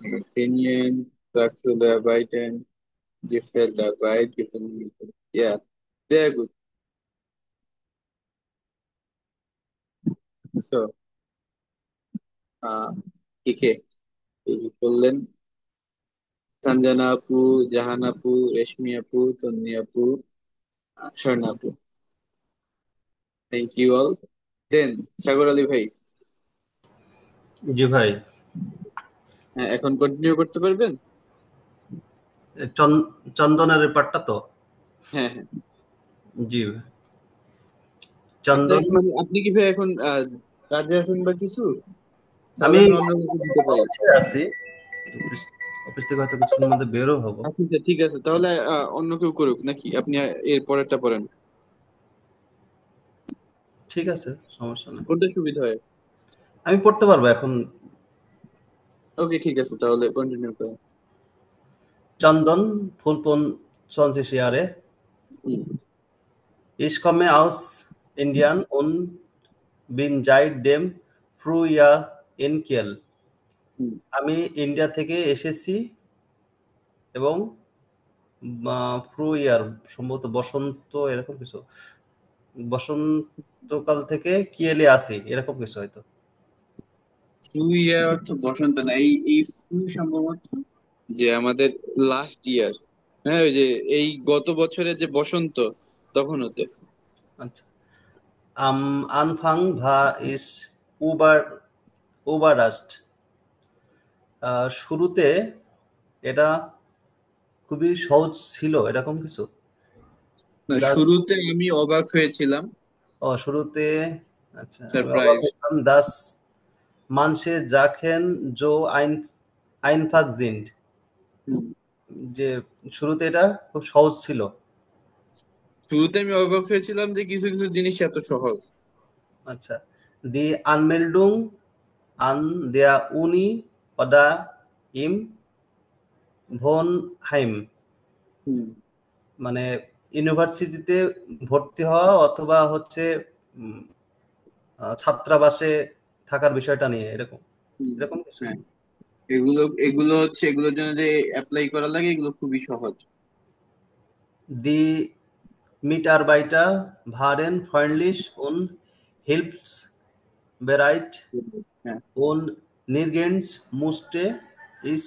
Argentinien, Sprachschule arbeiten, gefällt Arbeit, gefällt nicht. Ja, sehr gut. So, কে কে এই যে বললেন, সঞ্জনা আপু, জাহান আপু, রেশমি আপু, তন্নি আপু, স্বর্ণা আপু, থ্যাংক ইউ অল। দেন সাগর আলী ভাই, জি ভাই। হ্যাঁ এখন কন্টিনিউ করতে পারবেন? চন্দনের ব্যাপারটা তো? হ্যাঁ হ্যাঁ। জি ভাই। আচ্ছা, চন্দন, মানে আপনি কি ভাই এখন কাজে আছেন বা কিছু? তাহলে আমি আমি অন্য কিছু দিতে পারি। আছি, অফিস অফিস থেকে হয়তো কিছুক্ষণের মধ্যে বেরো হবো। আচ্ছা আচ্ছা, ঠিক আছে, তাহলে অন্য কেউ করুক নাকি, আপনি এর পরেরটা পড়েন, ঠিক আছে, সমস্যা নেই, কোনটা সুবিধা হয়। আমি পড়তে পারবো এখন। ওকে ঠিক আছে, তাহলে কন্টিনিউ করেন। চন্দন, 25 Jahre. Hmm Ich komme aus Indien und bin seit dem Frühjahr in Kiel. হুম আমি ইন্ডিয়া থেকে এসেছি এবং ইয়ার সম্ভবত বসন্ত, এরকম কিছু, বসন্তকাল থেকে কিয়েলে আসি, এরকম কিছু হয়তো। ফ্লু ইয়ার অর্থ বসন্ত না, এই এই ফ্লু সম্ভবত যে আমাদের লাস্ট ইয়ার, হ্যাঁ ওই যে এই গত বছরের যে বসন্ত তখন হতে। আচ্ছা, am Anfang war ich über überrascht. শুরুতে এটা খুবই সহজ ছিল, এরকম কিছু। না, Das, শুরুতে আমি অবাক হয়েছিলাম, শুরুতে, আচ্ছা, আমি অবাক সারপ্রাইজ। হয়েছিলাম। Das manche Sachen so einfach sind. হুম, যে শুরুতে এটা খুব সহজ ছিল। শুরুতে আমি অবাক হয়েছিলাম যে কিছু কিছু জিনিস এত সহজ। আচ্ছা, die Anmeldung an der Uni oder im Wohnheim, হুম মানে ইউনিভার্সিটিতে ভর্তি হওয়া অথবা হচ্ছে উম, ছাত্রাবাসে থাকার বিষয়টা নিয়ে, এরকম হুম, এরকম কিছু। হ্যাঁ, এগুলো এগুলো হচ্ছে এগুলোর জন্য যে অ্যাপ্লাই করা লাগে এগুলো খুবই সহজ। Die Mitarbeiter waren freundlich und hilfsbereit হ্যাঁ। und nirgends musste ich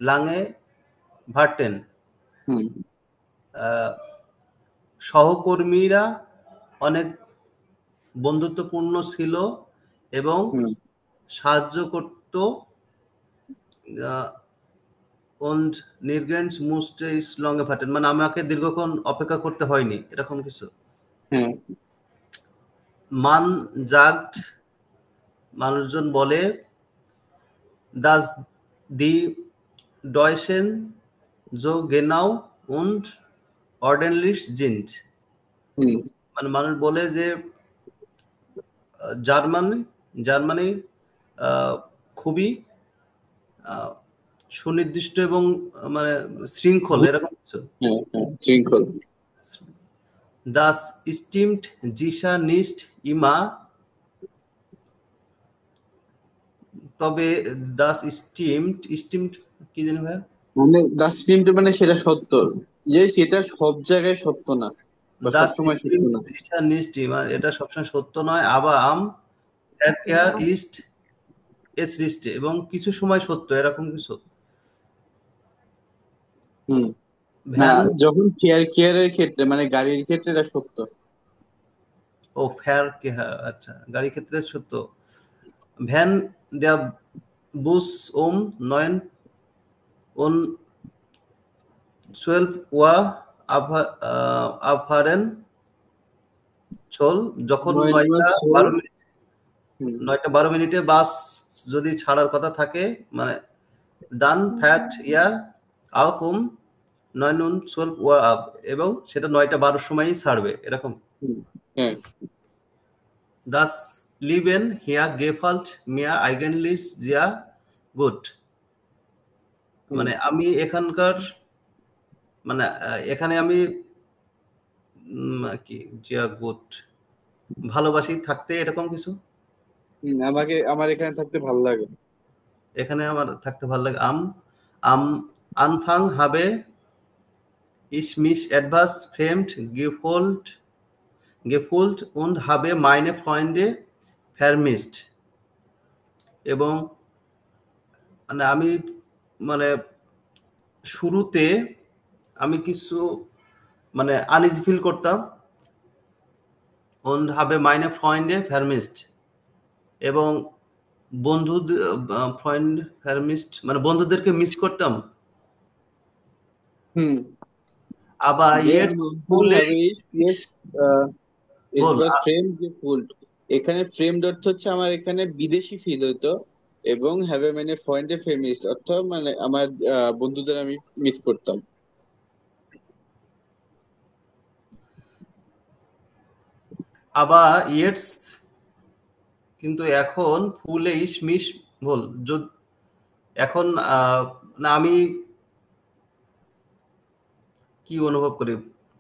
lange warten. হুম আহ, সহকর্মীরা অনেক বন্ধুত্বপূর্ণ ছিল এবং হুম সাহায্য করত। und nirgends musste ich lange warten, মানে আমাকে দীর্ঘক্ষণ অপেক্ষা করতে হয়নি, এরকম কিছু। হ্যাঁ। মান জাগড, মানুষজন বলে, dass die Deutschen so genau und অর্ডেনলিশ জিন্ট। হুম মানে মানুষ বলে যে জার্মানি জার্মানি খুবই আহ, সুনির্দিষ্ট এবং মানে শৃঙ্খল এরকম কিছু। হ্যাঁ হ্যাঁ শৃঙ্খল। দাস স্টিমড জিসা নিস্ট ইমা, তবে দাস স্টিমড কি জানি ভাই, মানে দাস স্ট্রিমটা মানে সেটা সত্য, যে সেটা সব জায়গায় সত্য না বা দাস সবসময় সত্য স্টিমড না। জিসা নিস্ট ইমা এটা সবসময় সত্য নয়। আবার আম কেয়ার ইস্ট এস রিস্টে, এবং কিছু সময় সত্য এরকম কিছু। হুম না, ভ্যান যখন কেয়ারের ক্ষেত্রে মানে গাড়ির ক্ষেত্রে এটা সত্য। ও ফেয়ার কেয়ার, আচ্ছা গাড়ি ক্ষেত্রে সত্য। ভ্যান দেয়া বুস ওম নয়ন ওন 12 ওয়া আফারেন চল, যখন 9 হুম 9টা 12 মিনিটে বাস যদি ছাড়ার কথা থাকে, মানে দান ফ্যাট ইয়ার আউকুম 9 und 12 ওয়া আপ, এবং সেটা 9টা 12 সময়ই ছাড়বে এরকম। হুম হ্যাঁ দাস লিবেন হিয়া গেফাল্ট মিয়া আইগেনলিস জিয়া গুড, হুম মানে আমি এখানকার, মানে এখানে আমি কি জিয়া গুড ভালোবাসি থাকতে এরকম কিছু। আমার এখানে থাকতে ভালো লাগে। এখানে আমার থাকতে ভালো লাগে। আম আম আনফাং habe ich mich etwas fremd gefühlt und habe meine Freunde vermisst, এবং মানে আমি মানে শুরুতে আমি কিছু মানে আনইজি ফিল করতাম, und habe meine Freunde vermisst, এবং বন্ধু ফ্রেন্ড vermisst মানে বন্ধুদেরকে মিস করতাম। হুম আবার Der jetzt am Anfang ফুলে habe ich jetzt বল etwas framed gefühlt। এখানে ফ্রেমড অর্থ হচ্ছে আমার এখানে বিদেশি ফিল হইতো, এবং হ্যাভ এ মানে ফয়েন্টে ফেমিস্ট অর্থ মানে আমার বন্ধুদের আমি মিস করতাম। আবার ইয়েটস, কিন্তু এখন ফুলে ইস মিস বল এখন না আমি কি অনুভব করি,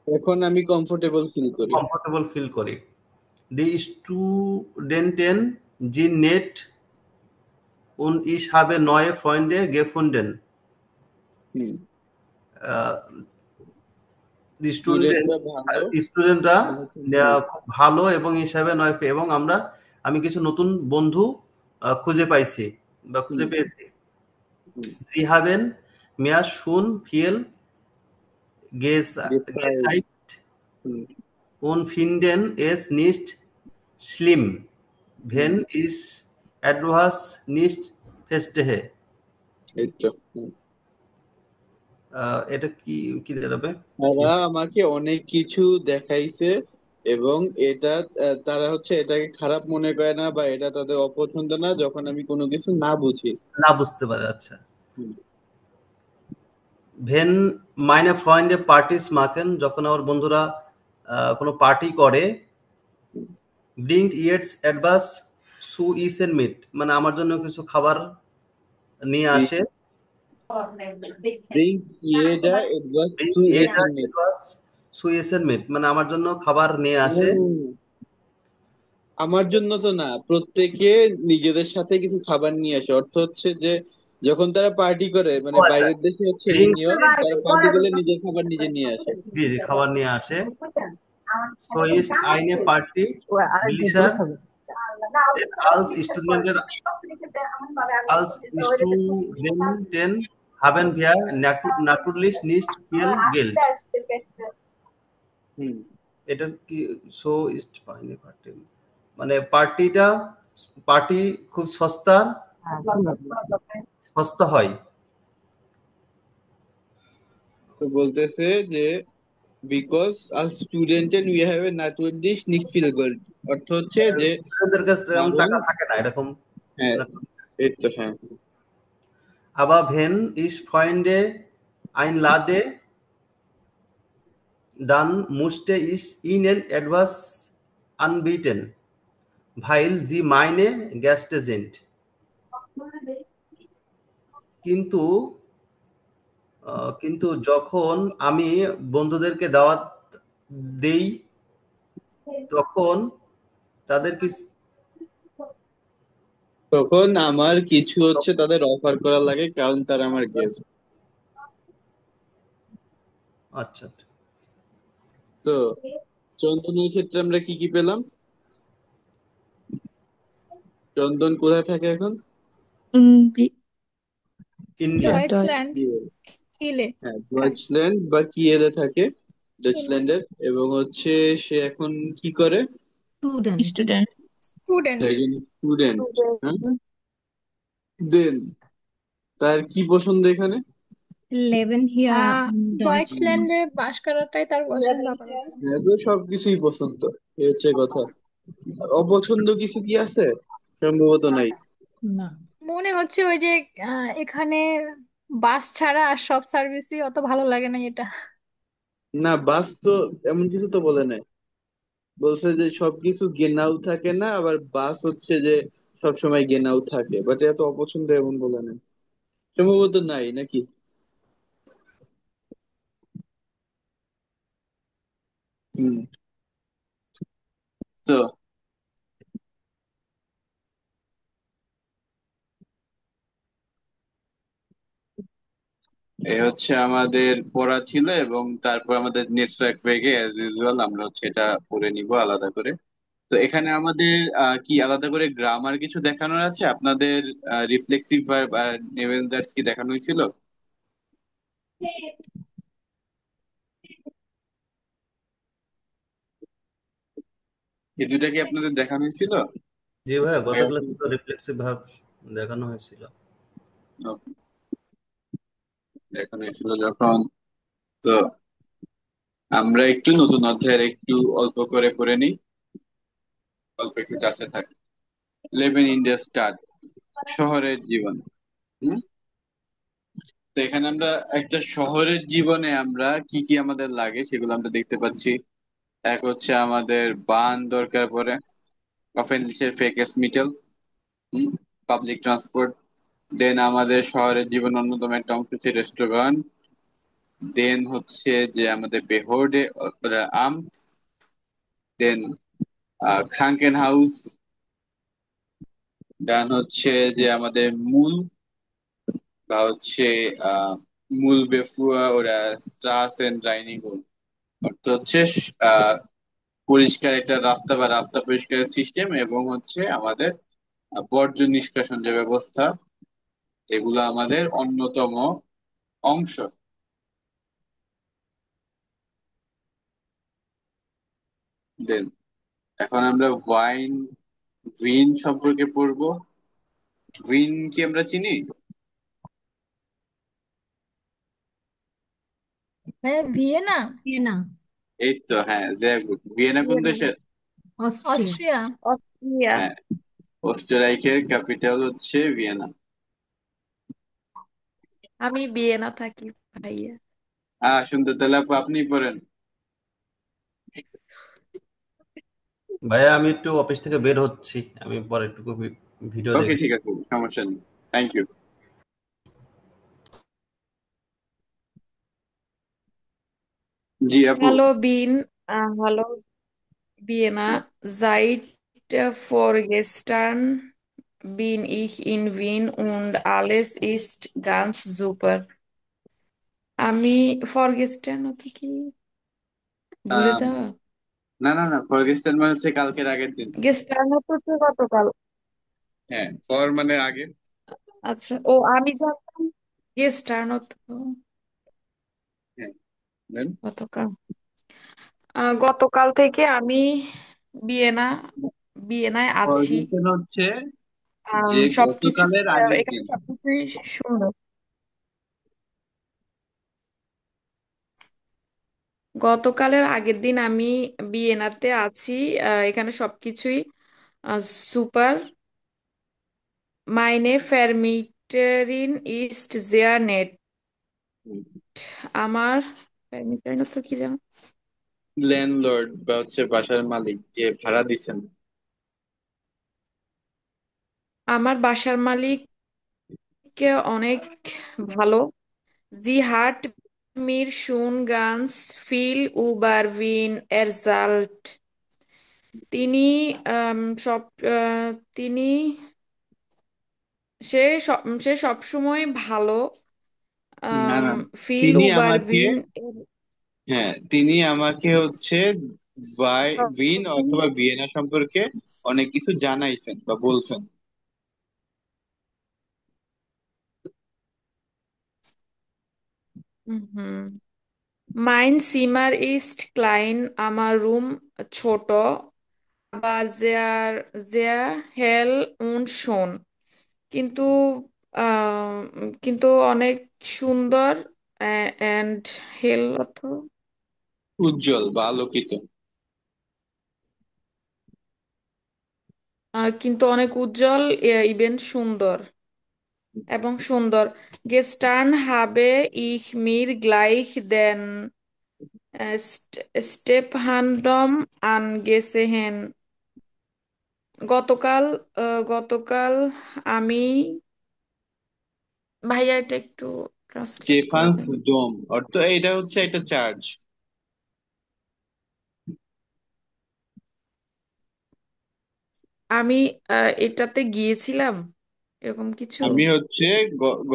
এখন আমি কমফোর্টেবল ফিল করি। কমফোর্টেবল ফিল করি। দি স্টুডেন্টেন জি নেট und ich habe neue Freunde gefunden. হুম দি স্টুডেন্টরা ভালো স্টুডেন্টরা yes, খুব ভালো এবং হিসাবে নয়, এবং আমি কিছু নতুন বন্ধু খুঁজে পাইছি বা খুঁজে হুম, পেয়েছি। হুম, জি হাবেন মিয়া শুন ফিল Gefallen, গেসাইট হুম, und finden es nicht schlimm, হুম, wenn ich etwas nicht verstehe. এই তো হুম। এটা কি কি দাঁড়াবে? তারা আমাকে অনেক কিছু দেখাইছে, এবং এটা তারা হচ্ছে এটাকে খারাপ মনে করে না বা এটা তাদের অপছন্দ না যখন আমি কোনো কিছু না বুঝি। না বুঝতে পারে, আচ্ছা। হুম, ভেন মাইনে ফ্রয়েন্ডে পার্টিস মাখেন, যখন আমার বন্ধুরা কোনো পার্টি করে। ব্রিংড ইয়েটস অ্যাডভাস সু ইসেন মিট, মানে আমার জন্য কিছু খাবার নিয়ে আসে। bring jeder etwas bring zu ইয়েটা essen mit। অ্যাডভাস সু ইসেন মিট, মানে আমার জন্য খাবার নিয়ে আসে। আমার জন্য তো না, প্রত্যেকে নিজেদের সাথে কিছু খাবার নিয়ে আসে, অর্থ হচ্ছে যে যখন তারা পার্টি করে ও মানে আচ্ছা, বাইরের দেশে হচ্ছে এই ব্রিং নিয়ম, তারা পার্টি করলে নিজের খাবার নিজে নিয়ে আসে। জি জি খাবার নিয়ে আসে। সো ইস্ট আইনে পার্টি বিলিশার als Studenten haben wir natürlich nicht viel Geld. হুম এটা কি সো ইস্ট আইনে পার্টি, মানে পার্টি খুব সস্তা হয়। তো বলতেছে যে because als Studenten we have natürlich nicht viel Geld, অর্থ হচ্ছে যে স্টুডেন্টদের কাছে এরকম কারণ টাকা থাকে না এরকম। হ্যাঁ এই তো হ্যাঁ Aber wenn ich Freunde einlade, dann musste ich ihnen etwas anbieten, weil sie meine Gäste sind. কিন্তু কিন্তু যখন আমি বন্ধুদেরকে দাওয়াত দেই তখন তাদের তখন আমার কিছু হচ্ছে তাদের অফার করা লাগে, কারণ তারা আমার গেস্ট। আচ্ছা, তো চন্দনের ক্ষেত্রে আমরা কি কি পেলাম? চন্দন কোথায় থাকে এখন? ইন্ডিয়া। ডয়েচল্যান্ড কিলে। হ্যাঁ, ডয়েচল্যান্ড বা কিয়েলে থাকে, ডচল্যান্ডের। এবং হচ্ছে সে এখন কি করে? স্টুডেন্ট। স্টুডেন্ট। স্টুডেন্ট। একজন স্টুডেন্ট। হ্যাঁ, দেন তার কি পছন্দ এখানে? লেভেন হিয়ার ডয়েচ। ডয়েচল্যান্ডে বাস করাটাই তার পছন্দ আপাতত। হ্যাঁ, তো সবকিছুই পছন্দ, এই হচ্ছে কথা। আর অপছন্দ কিছু কি আছে? সম্ভবত নাই। না। মনে হচ্ছে ওই যে এখানে বাস ছাড়া আর সব সার্ভিসই অত ভালো লাগে না এটা। না, বাস তো এমন কিছু তো বলে নাই। বলছে যে সবকিছু গেনাও থাকে না, আবার বাস হচ্ছে যে সবসময় গেনাও থাকে, বাট এত অপছন্দ এমন বলে নাই। সম্ভবত নাই নাকি? হুম। তো এই হচ্ছে আমাদের পড়া ছিল, এবং তারপর আমাদের নেটওয়ার্ক ওয়েগে অ্যাজ ইউজুয়াল আমরা হচ্ছে এটা পড়ে নিব আলাদা করে। তো এখানে আমাদের কি আলাদা করে গ্রামার কিছু দেখানোর আছে? আপনাদের রিফ্লেক্সিভ ভার্ব আর নেভেল জার্স কি দেখানো হয়েছিল? এই দুইটা কি আপনাদের দেখানো হয়েছিল? জি ভাইয়া, গত ক্লাসে তো রিফ্লেক্সিভ ভার্ব দেখানো হয়েছিল। Okay, দেখানো হয়েছিল যখন। তো আমরা একটু নতুন অধ্যায়ের একটু অল্প করে পড়ে নিই, অল্প একটু কাছে থাকি। লেভেন ইন্ডিয়া স্টার্ট, শহরের জীবন। হুম। তো এখানে আমরা একটা শহরের জীবনে আমরা কি কি আমাদের লাগে সেগুলো আমরা দেখতে পাচ্ছি। এক হচ্ছে আমাদের বান দরকার পড়ে, অফেন্সিভ ফেকেস মিটেল, পাবলিক ট্রান্সপোর্ট। দেন আমাদের শহরের জীবন অন্যতম একটা অংশ হচ্ছে রেস্টুরেন্ট। দেন হচ্ছে যে আমাদের বেহোর্ডে আম। দেন ক্রাঙ্কেন হাউস। দেন হচ্ছে যে আমাদের মূল বা হচ্ছে আহ মূল বেফুয়া ওরা স্ট্রাস এন্ড রাইনিং, অর্থ হচ্ছে আহ পরিষ্কার একটা রাস্তা বা রাস্তা পরিষ্কারের সিস্টেম, এবং হচ্ছে আমাদের বর্জ্য নিষ্কাশন যে ব্যবস্থা, এগুলো আমাদের অন্যতম অংশ। দেন এখন আমরা ভিন সম্পর্কে পড়বো। ভিন কি আমরা চিনি? হ্যাঁ, ভিয়েনা। ভিয়েনা। এই তো, হ্যাঁ, very good। ভিয়েনা কোন ভিয়েনা। দেশের? অস্ট্রিয়া। অস্ট্রিয়া। অস্ট্রিয়া। হ্যাঁ, অস্ট্রিয়ার ক্যাপিটাল হচ্ছে ভিয়েনা। আমি ভিয়েনা থাকি ভাইয়া। সুন্দর, তাহলে আপনি পড়েন। ভাইয়া আমি একটু অফিস থেকে বের হচ্ছি, আমি পরে একটু ভিডিও ওকে, দেখি। ঠিক আছে, সমস্যা নেই। Thank you. জি আপু। হ্যালো বিন, hello Vienna, seit vorgestern bin ich in Wien und alles ist ganz super. আমি ফরগেস্টার্ন হতো কি ভুলে আম, যাওয়া। না না না, ফরগেস্টার মানে হচ্ছে কালকের আগের দিন। গেস্টার্ন হতো তো গতকাল। হ্যাঁ, ফর মানে আগে। আচ্ছা, ও আমি জানতাম গেস্টার্ন হতো হ্যাঁ, দেন গতকাল। গতকাল থেকে আমি ভিয়েনা ভিয়েনায় আছি। ফরগেস্টার হচ্ছে যে সবকিছুই গতকালের আগের এখানে দিন। সবকিছুই সুন্দর। গতকালের আগের দিন আমি ভিয়েনাতে আছি। এখানে সবকিছুই সুপার। মাইনে ফেরমিটারিন ইস্ট জেয়ার নেট। হুম। আমার ফেরমিটারিন তো কি জানো? ল্যান্ডলর্ড বা হচ্ছে বাসার মালিক যে ভাড়া দিচ্ছেন। আমার বাসার মালিক অনেক ভালো। জি হাট মির শুন গান্স ফিল উবার উইন এরজাল্ট। তিনি সব তিনি সে সবসময় ভালো। না না, ফিল তিনি উবার আমাকে, উইন হ্যাঁ তিনি আমাকে হচ্ছে ভিন অথবা ভিয়েনা সম্পর্কে অনেক কিছু জানাইছেন বা বলছেন। হুম। মাইন সিমার ইস্ট ক্লাইন, আমার রুম ছোট। বা জেয়ার জেয়া হেল উন শোন, কিন্তু আহ, কিন্তু অনেক সুন্দর। অ্যান্ড হেল অর্থ উজ্জ্বল বা আলোকিত। কিন্তু অনেক উজ্জ্বল, ইভেন সুন্দর এবং সুন্দর। গেস্টার্ন হাবে ইহ মির গ্লাইখ দেন স্টেফহানডম আনগেসেহেন। গতকাল গতকাল আমি, ভাইয়া এটা একটু ট্রান্সলেট করে স্টেফানস দেন। ডোম অর্থ এটা হচ্ছে একটা চার্চ। আমি এটাতে গিয়েছিলাম, এরকম কিছু। আমি হচ্ছে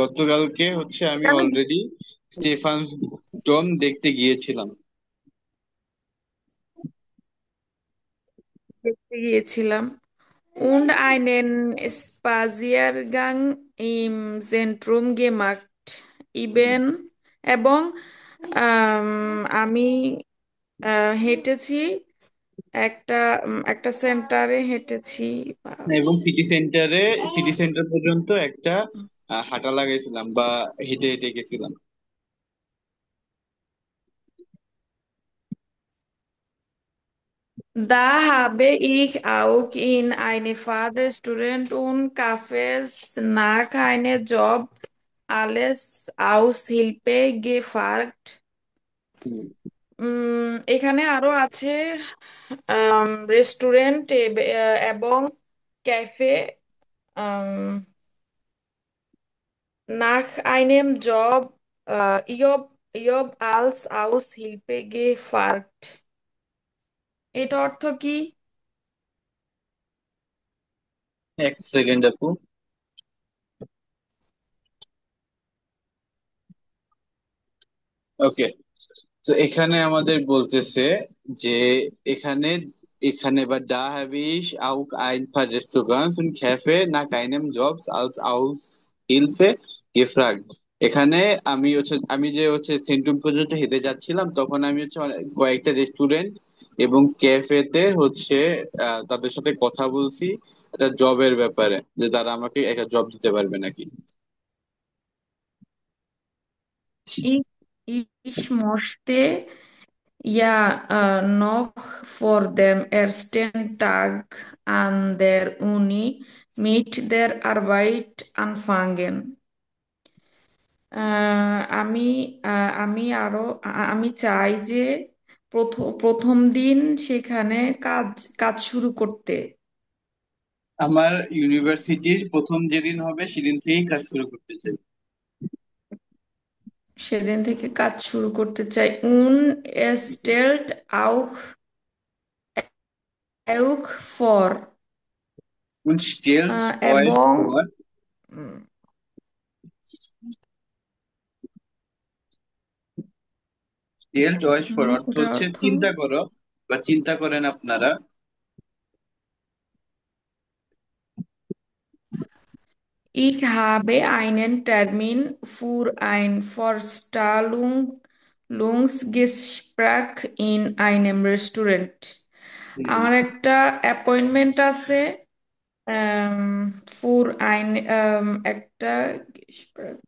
গতকালকে হচ্ছে আমি এটা আমি অলরেডি স্টেফানস ডোম দেখতে গিয়েছিলাম। দেখতে গিয়েছিলাম। Und einen Spaziergang im Zentrum gemacht. ইবেন এবং আমি হেঁটেছি একটা সেন্টারে হেঁটেছি। এবং সিটি সেন্টার পর্যন্ত একটা হাঁটা লাগাইছিলাম বা হেঁটে হেঁটে গেছিলাম। Da habe ich auch in eine Fahrrestaurant und Cafés nach einem Job alles Aushilfe gefragt. এখানে আরো আছে রেস্টুরেন্ট এবং cafe, nach einem Job Job als Aushilfe gefragt. এটা অর্থ কি? এক সেকেন্ড আপু। ওকে, তো এখানে আমাদের বলতেছে যে এখানে এখানে বা da habe ich auch ein paar Restaurants und Café nach einem Jobs als Aushilfe gefragt। এখানে আমি যে হচ্ছে সেন্টুম পর্যন্ত হেঁটে যাচ্ছিলাম, তখন আমি হচ্ছে কয়েকটা রেস্টুরেন্ট এবং ক্যাফেতে হচ্ছে তাদের সাথে কথা বলছি একটা জবের ব্যাপারে, যে তারা আমাকে একটা জব দিতে পারবে নাকি। Ich, ich möchte ja noch vor dem ersten Tag an der Uni mit der Arbeit anfangen. আমি আমি চাই যে প্রথম দিন সেখানে কাজ কাজ শুরু করতে। আমার ইউনিভার্সিটির প্রথম যেদিন হবে সেদিন থেকেই কাজ শুরু করতে চাই। সেদিন থেকে কাজ শুরু করতে চাই। es stellt auch vor, Und stellt euch এবং vor, উম, stellt euch vor অর্থ ওটার হচ্ছে অর্থ চিন্তা করো বা চিন্তা করেন আপনারা। Ich habe einen Termin für ein Vorstellungsgespräch in einem Restaurant. আমার একটা অ্যাপয়েন্টমেন্ট আছে ফুর আইন একটা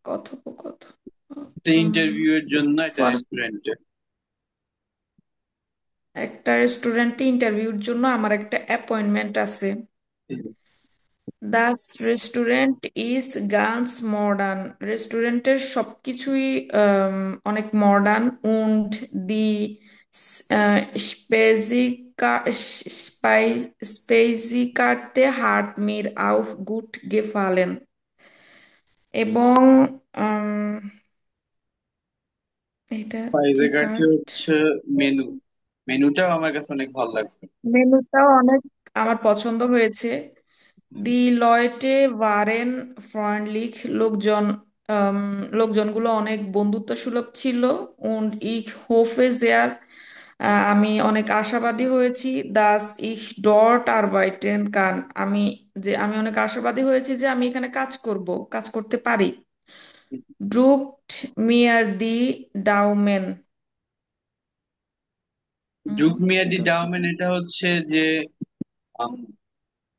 কথোপকথন ইন্টারভিউ এর জন্য একটা ফর রেস্টুরেন্টে। একটা রেস্টুরেন্টে ইন্টারভিউর জন্য আমার একটা অ্যাপয়েন্টমেন্ট আছে। Das restaurant is guns modern, রেস্টুরেন্টের সবকিছুই অনেক মডার্ন। উন্ড দি Speisekarte hat mir auch gut gefallen. এবং এটা কি ফাইজেকার্টি কার্ড? হচ্ছে মেনু, মেনুটাও আমার কাছে অনেক ভালো লাগছে। মেনুটাও অনেক আমার পছন্দ হয়েছে। দি লয়টে ওয়ারেন ফ্রন্টলিখ লোকজনগুলো অনেক বন্ধুত্ব সুলভ ছিল। und ich hoffe sehr, আমি অনেক আশাবাদী হয়েছি, dass ich dort arbeiten kann, আমি অনেক আশাবাদী হয়েছি যে আমি এখানে কাজ করতে পারি। drückt mir die Daumen। Druk মিয়া কি ডি অর্থ কি? ডাউমেন, এটা হচ্ছে যে আম,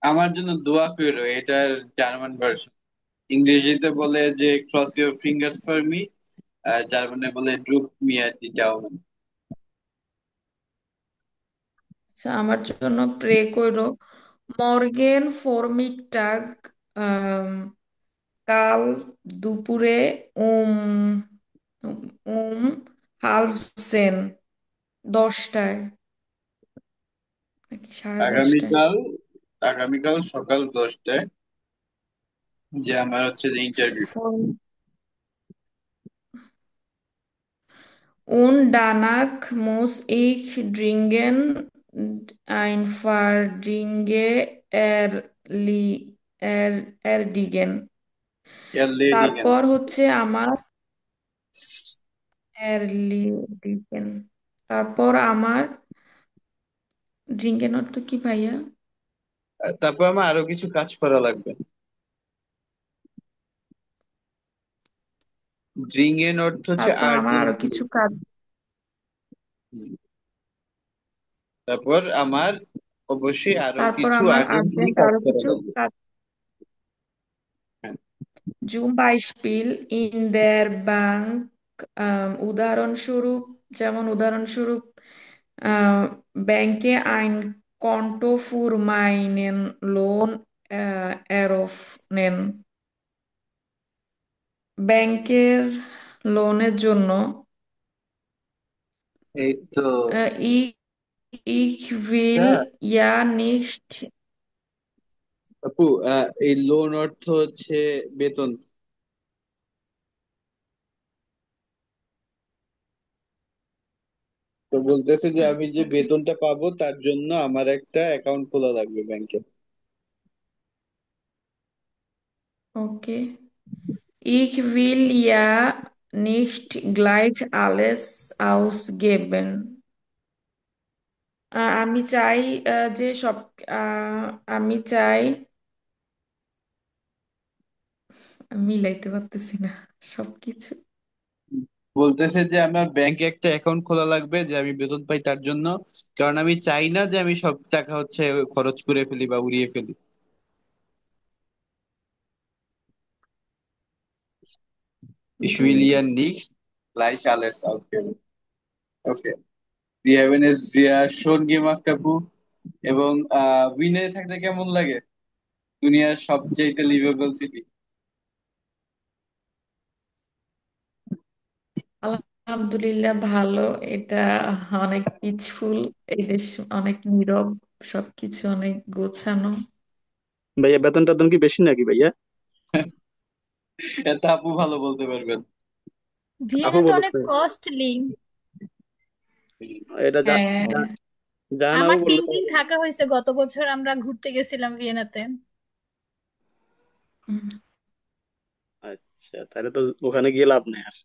আমার জন্য দোয়া কইরো, এটার জার্মান ভার্সন। ইংরেজিতে বলে যে cross your fingers for me, আর জার্মানে বলে ড্রুক মিয়া ডি ডাউমেন। আচ্ছা, আমার জন্য প্রে করো। মর্গেন ফরমিটাগ, কাল দুপুরে উম উম হালফ 10টায় নাকি 10:30টায়? আগামীকাল, আগামীকাল সকাল 10টায় যে আমার হচ্ছে যে interview. Und danach muss ich dringend ein paar Dinge erledigen। Ledikeni. তারপর হচ্ছে আমার erledigen, তারপর আমার ড্রিঙ্কেন অর্থ কি ভাইয়া? তারপর আমার আরো কিছু কাজ করা লাগবে। ড্রিঙ্গেন অর্থ হচ্ছে তারপর আমার আরো আর্জেন্টলি। কিছু কাজ। তারপর আমার অবশ্যই আরো তারপর কিছু আমার আর্জেন্টলি আর্জেন্ট কাজ আরো করা কিছু লাগবে। কাজ। হ্যাঁ। Zum Beispiel in der Bank, উদাহরণস্বরূপ, উদাহরণস্বরূপ ব্যাংকে ein Konto für meinen Lohn eröffnen। ব্যাংকের লোনের জন্য এই তো। ich, ich will হ্যাঁ ja nicht। আপু, এই লোন অর্থ হচ্ছে বেতন। তো বলতেছে যে আমি যে ওকে, বেতনটা পাবো তার জন্য আমার একটা অ্যাকাউন্ট খোলা লাগবে ব্যাংকে। ওকে। Ich will ja nicht gleich alles ausgeben। আমি চাই যে সব আহ, আমি চাই, মিলাইতে পারতেছি না সবকিছু। বলতেছে যে আমার ব্যাংকে একটা অ্যাকাউন্ট খোলা লাগবে যে আমি বেতন পাই তার জন্য, কারণ আমি চাই না যে আমি সব টাকা হচ্ছে খরচ করে ফেলি বা উড়িয়ে ফেলি। Ich G. will ja nicht gleich alles ausgeben. Okay, Sie haben es sehr schön gemacht আপু। এবং উইনে থাকতে কেমন লাগে? দুনিয়ার সবচেয়ে লিভেবল সিটি। আলহামদুলিল্লাহ, ভালো। এটা অনেক পিসফুল, এই দেশ অনেক নীরব, সবকিছু অনেক গোছানো। ভাইয়া বেতন টেতন কি বেশি নাকি ভাইয়া? এটা আপু ভালো বলতে পারবেন। আপু ভিয়েনা তো অনেক বলতেছে কস্টলি। এটা হ্যাঁ। জাহানাবু আমার বললো 3 দিন থাকা হয়েছে গত বছর, আমরা ঘুরতে গেছিলাম ভিয়েনাতে। উম, আচ্ছা, তাহলে তো ওখানে গিয়ে লাভ নেই আর।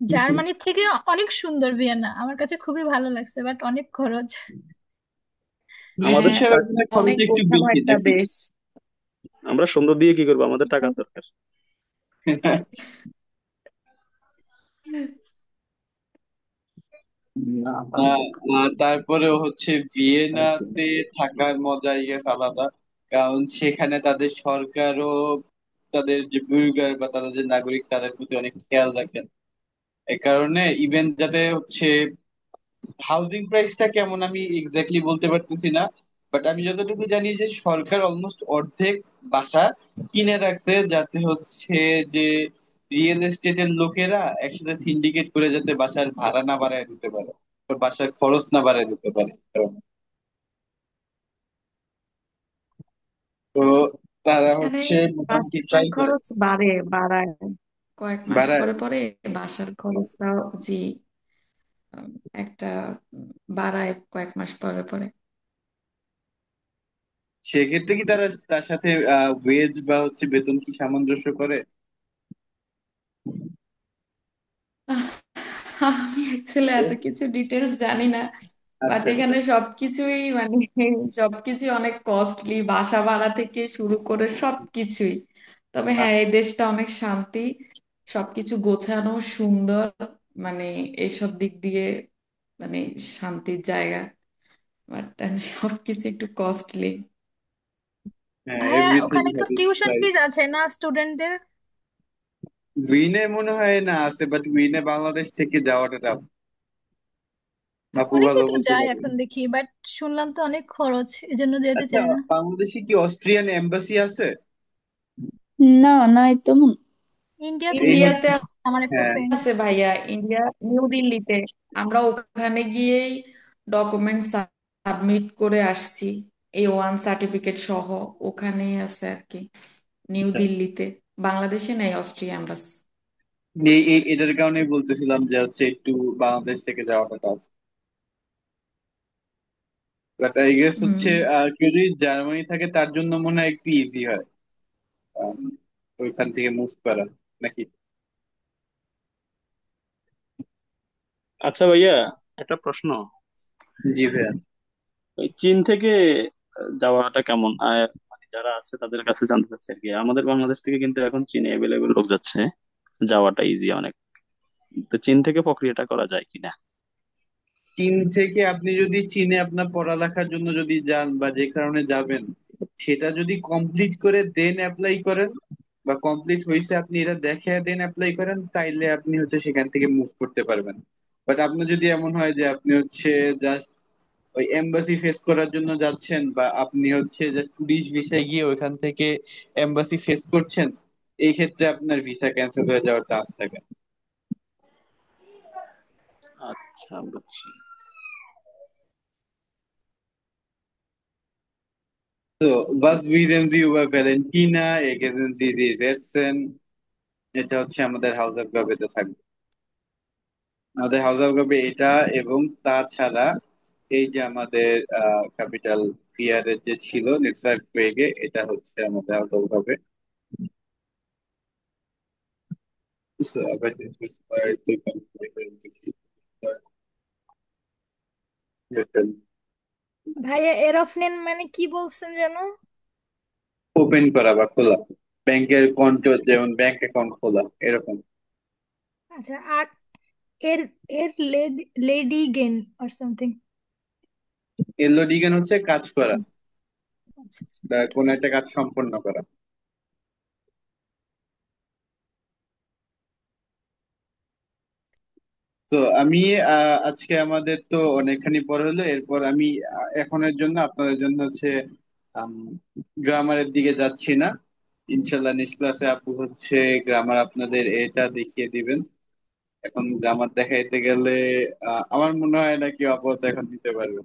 জার্মানির থেকে অনেক সুন্দর ভিয়েনা, আমার কাছে খুবই ভালো লাগছে, বাট অনেক খরচ। আমাদের হ্যাঁ, হিসাবে মনে হয় খরচ অনেক একটু গোছানো বেশি একটা নাকি? দেশ। আমরা সুন্দর দিয়ে কি করবো, আমাদের টাকা দরকার। তারপরে হচ্ছে ভিয়েনাতে থাকার মজাই গেছে আলাদা, কারণ সেখানে তাদের সরকারও তাদের যে বুলগার বা তাদের যে নাগরিক তাদের প্রতি অনেক খেয়াল রাখেন। এ কারণে ইভেন যাতে হচ্ছে হাউজিং প্রাইসটা কেমন আমি এক্স্যাক্টলি বলতে পারতেছি না, বাট আমি যতটুকু জানি যে সরকার অলমোস্ট অর্ধেক বাসা কিনে রাখছে, যাতে হচ্ছে যে রিয়েল এস্টেটের লোকেরা একসাথে সিন্ডিকেট করে যাতে বাসার ভাড়া না বাড়ায় দিতে পারে। ওর বাসার খরচ না বাড়ায় দিতে পারে কারণ তো তারা এখানে হচ্ছে মোটামুটি বাসার ট্রাই করে খরচ বাড়ায় কয়েক মাস বাড়ায়। পরে পরে বাসার খরচটাও, জি, উম, একটা বাড়ায় কয়েক মাস পরে পরে। সেক্ষেত্রে কি তারা তার সাথে ওয়েজ বা হচ্ছে বেতন কি সামঞ্জস্য করে? আহ, আমি অ্যাকচুয়ালি এত কিছু ডিটেলস জানি না, বাট আচ্ছা আচ্ছা। এখানে সবকিছুই মানে সবকিছু অনেক কস্টলি, বাসা ভাড়া থেকে শুরু করে সবকিছুই। তবে হ্যাঁ, এই দেশটা অনেক শান্তি, সবকিছু গোছানো সুন্দর, মানে এইসব দিক দিয়ে মানে শান্তির জায়গা, বাট সবকিছু একটু কস্টলি। হ্যাঁ, ভাইয়া এভরিথিং ওখানে তো হ্যাভ ইটস টিউশন প্রাইস। ফিজ আছে না স্টুডেন্টদের? উইনে মনে হয় না আছে, বাট উইনে বাংলাদেশ থেকে যাওয়াটা টাফ। আপু ভালো অনেকেই তো বলতে যায় পারবেন। এখন দেখি, বাট শুনলাম তো অনেক খরচ, এজন্য যেতে আচ্ছা, চায় না। বাংলাদেশে কি অস্ট্রিয়ান এম্বাসি আছে? না, নাই তো ইন্ডিয়াতে এই ইন্ডিয়াতে হচ্ছে, শুনছি, আমার একটা হ্যাঁ। ফ্রেন্ড। আছে ভাইয়া, ইন্ডিয়া নিউ দিল্লিতে। আমরা ওখানে গিয়েই ডকুমেন্ট সাবমিট করে আসছি, A1 সার্টিফিকেট সহ, ওখানেই আছে আর কি, নিউ দিল্লিতে। বাংলাদেশে নেই অস্ট্রিয়া এম্বাসি। এটার কারণেই বলতেছিলাম যে হচ্ছে একটু বাংলাদেশ থেকে যাওয়াটা টাফ। বাট আই গেস হুম। হচ্ছে কেউ যদি জার্মানি থাকে তার জন্য মনে হয় একটু ইজি হয় আম, ওইখান থেকে মুভ করা, নাকি? আচ্ছা ভাইয়া, একটা প্রশ্ন। জি ভাইয়া। ওই চীন থেকে যাওয়াটা কেমন মানে যারা আছে তাদের কাছে জানতে চাচ্ছি আর কি। আমাদের বাংলাদেশ থেকে কিন্তু এখন চীনে অ্যাভেলেবেল লোক যাচ্ছে, যাওয়াটা ইজি অনেক। তো চীন থেকে প্রক্রিয়াটা করা যায় কিনা? চীন থেকে আপনি যদি চীনে আপনার পড়ালেখার জন্য যদি যান বা যে কারণে যাবেন, সেটা যদি কমপ্লিট করে দেন অ্যাপ্লাই করেন বা কমপ্লিট হয়েছে আপনি এটা দেখে দেন অ্যাপ্লাই করেন, তাইলে আপনি হচ্ছে সেখান থেকে মুভ করতে পারবেন। বাট আপনার যদি এমন হয় যে আপনি হচ্ছে জাস্ট ওই এম্বাসি ফেস করার জন্য যাচ্ছেন বা আপনি হচ্ছে জাস্ট টুরিস্ট ভিসায় গিয়ে ওইখান থেকে এম্বাসি ফেস করছেন, এই ক্ষেত্রে আপনার ভিসা ক্যান্সেল হয়ে যাওয়ার চান্স থাকে। আচ্ছা, বুঝছি। So, was wissen Sie über Valentina? Ergänzen Sie die Sätzen? এটা হচ্ছে আমাদের হাউস অফ গবেতে থাকবে। আমাদের হাউস অফ গবে এটা, এবং তাছাড়া এই যে আমাদের ক্যাপিটাল ফিয়ারের যে ছিল নেটওয়ার্ক ওয়েগে, এটা হচ্ছে আমাদের হাউস অফ গবে। So, aber das ist bei ভাইয়া এরোফ্লেন মানে কি বলছেন যেন? ওপেন করা বা খোলা, ব্যাংকের অ্যাকাউন্ট, যেমন ব্যাংক অ্যাকাউন্ট খোলা এরকম। আচ্ছা, আর এর এর লেডি গেন অর সামথিং। এলওডিগান হচ্ছে কাজ করা আচ্ছা। বা কোনো একটা কাজ সম্পন্ন করা। তো আমি আজকে আমাদের তো অনেকখানি পর হলো, এরপর আমি এখনের জন্য আপনাদের জন্য হচ্ছে গ্রামারের দিকে যাচ্ছি না। ইনশাল্লাহ নেক্সট ক্লাসে আপু হচ্ছে গ্রামার আপনাদের এটা দেখিয়ে দিবেন। এখন গ্রামার দেখাইতে গেলে আমার মনে হয় না কেউ আপাতত এখন দিতে পারবে,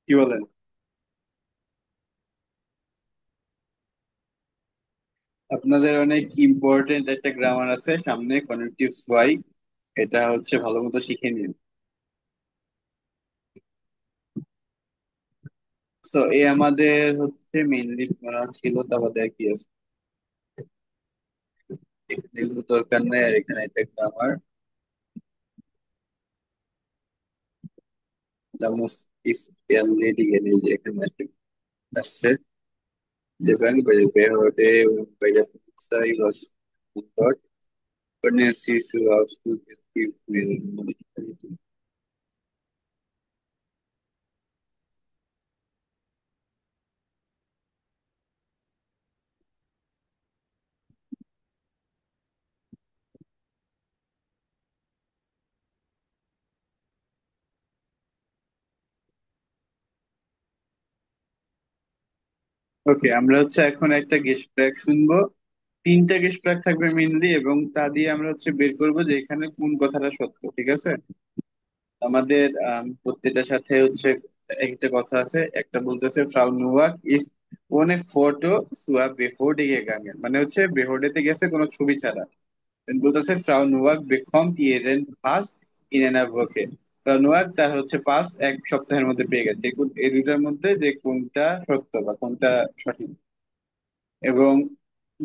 কি বলেন? আপনাদের অনেক ইম্পর্টেন্ট একটা গ্রামার আছে সামনে, কনেকটিভ ওয়াই, এটা হচ্ছে ভালো মতো শিখে নিন। তো এই আমাদের হচ্ছে মেইনলি পড়া ছিল, তা আমাদের কি আছে এখানে এগুলো দরকার নেই, আর এখানে একটা গ্রামার, দ্য মোস্ট স্পেলিং এই যে এখানে আসছে, depend by the period by the size was thought pregnancy to have to give municipality. ওকে, আমরা হচ্ছে এখন একটা গেস্ট ট্র্যাক শুনবো। তিনটা গেস্ট ট্র্যাক থাকবে মেইনলি, এবং তা দিয়ে আমরা হচ্ছে বের করবো যে এখানে কোন কথাটা সত্য, ঠিক আছে? আমাদের প্রত্যেকটার সাথে হচ্ছে একটা কথা আছে, একটা বলতেছে ফ্রাউ নুয়াক ইস ohne Foto zur Behörde gegangen, মানে হচ্ছে বেহোডেতে গেছে কোনো ছবি ছাড়া। বলতেছে ফ্রাউ নুয়াক bekommt ihren Pass in einer Woche। ফ্রাউ নুয়াক তার হচ্ছে পাস এক সপ্তাহের মধ্যে পেয়ে গেছে। এই দুইটার মধ্যে যে কোনটা সত্য বা কোনটা সঠিক। এবং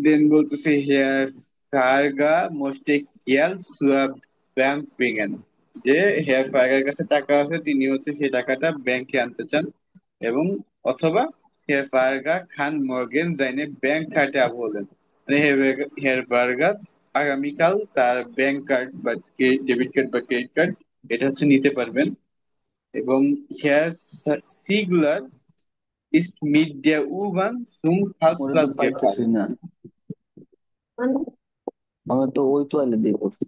দেন বলতেছে হিয়ার ফার্গা মোস্টে গিয়াল সুয়াব ব্যাংক ব্রিঙ্গেন, যে হেয়ার ফার্গার কাছে টাকা আছে, তিনি হচ্ছে সেই টাকাটা ব্যাংকে আনতে চান। এবং অথবা হেয়ার ফার্গা খান মর্গেন জাইনে ব্যাংক কার্ডে আবহলেন, মানে হেয়ার বার্গার আগামীকাল তার ব্যাংক কার্ড বা ডেবিট কার্ড বা ক্রেডিট কার্ড এটা হচ্ছে নিতে পারবেন। এবং hair সিগুলার ist mit der U-Bahn zum ওরে তো Karlsplatz পাইতেছি gefahren। না, আমি তো ওই তোয়ালে দিয়ে করছি।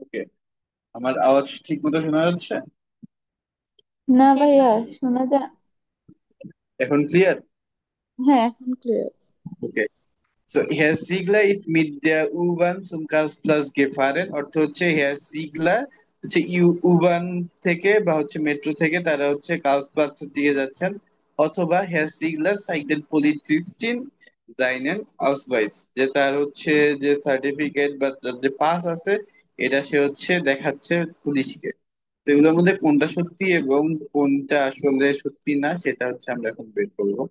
ওকে, আমার আওয়াজ ঠিক মতো শোনা যাচ্ছে? না জি ভাইয়া, শোনা যা। এখন ক্লিয়ার? হ্যাঁ, এখন ক্লিয়ার। ওকে, so Herr Ziegler ist mit der U-Bahn zum Karlsplatz gefahren, অর্থ হচ্ছে হেয়ার সিগলার হচ্ছে U-Bahn থেকে বা হচ্ছে মেট্রো থেকে তারা হচ্ছে কার্লসপ্লাৎজের দিকে যাচ্ছেন। অথবা হেয়ার সিগলার সাইটেন পলিচিস্টিন জাইনেন আউসওয়াইস, যে তার হচ্ছে যে সার্টিফিকেট বা তার যে পাস আছে এটা সে হচ্ছে দেখাচ্ছে পুলিশকে। তো এগুলোর মধ্যে কোনটা সত্যি এবং কোনটা আসলে সত্যি না সেটা হচ্ছে আমরা এখন বের করবো।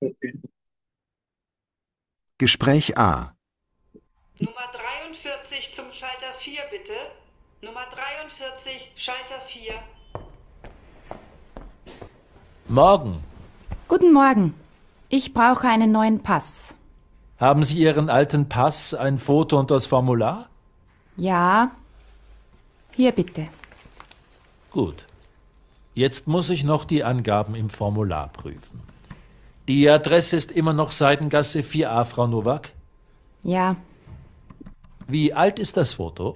ওকে, Gespräch A. Nummer 43 zum Schalter 4 bitte. Nummer 43, Schalter 4. Morgen. Guten Morgen. Ich brauche einen neuen Pass. Haben Sie Ihren alten Pass, ein Foto und das Formular? Ja. Hier bitte. Gut. Jetzt muss ich noch die Angaben im Formular prüfen. Die Adresse ist immer noch Seidengasse 4a, Frau Nowak? Ja. Wie alt ist das Foto?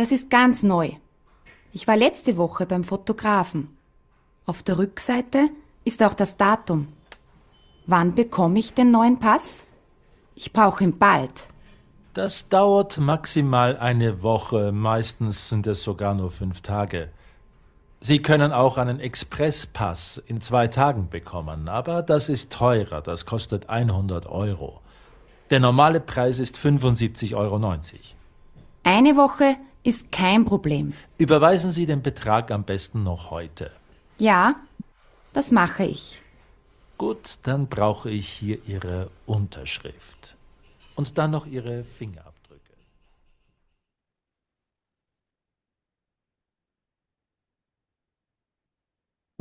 Das ist ganz neu. Ich war letzte Woche beim Fotografen. Auf der Rückseite ist auch das Datum. Wann bekomme ich den neuen Pass? Ich brauche ihn bald. Das dauert maximal eine Woche, meistens sind es sogar nur 5 Tage. Sie können auch einen Expresspass in 2 Tagen bekommen, aber das ist teurer, das kostet 100 Euro. Der normale Preis ist 75,90 Euro. Eine Woche ist kein Problem. Überweisen Sie den Betrag am besten noch heute. Ja, das mache ich. Gut, dann brauche ich hier Ihre Unterschrift. Und dann noch Ihre Fingerabdrücke.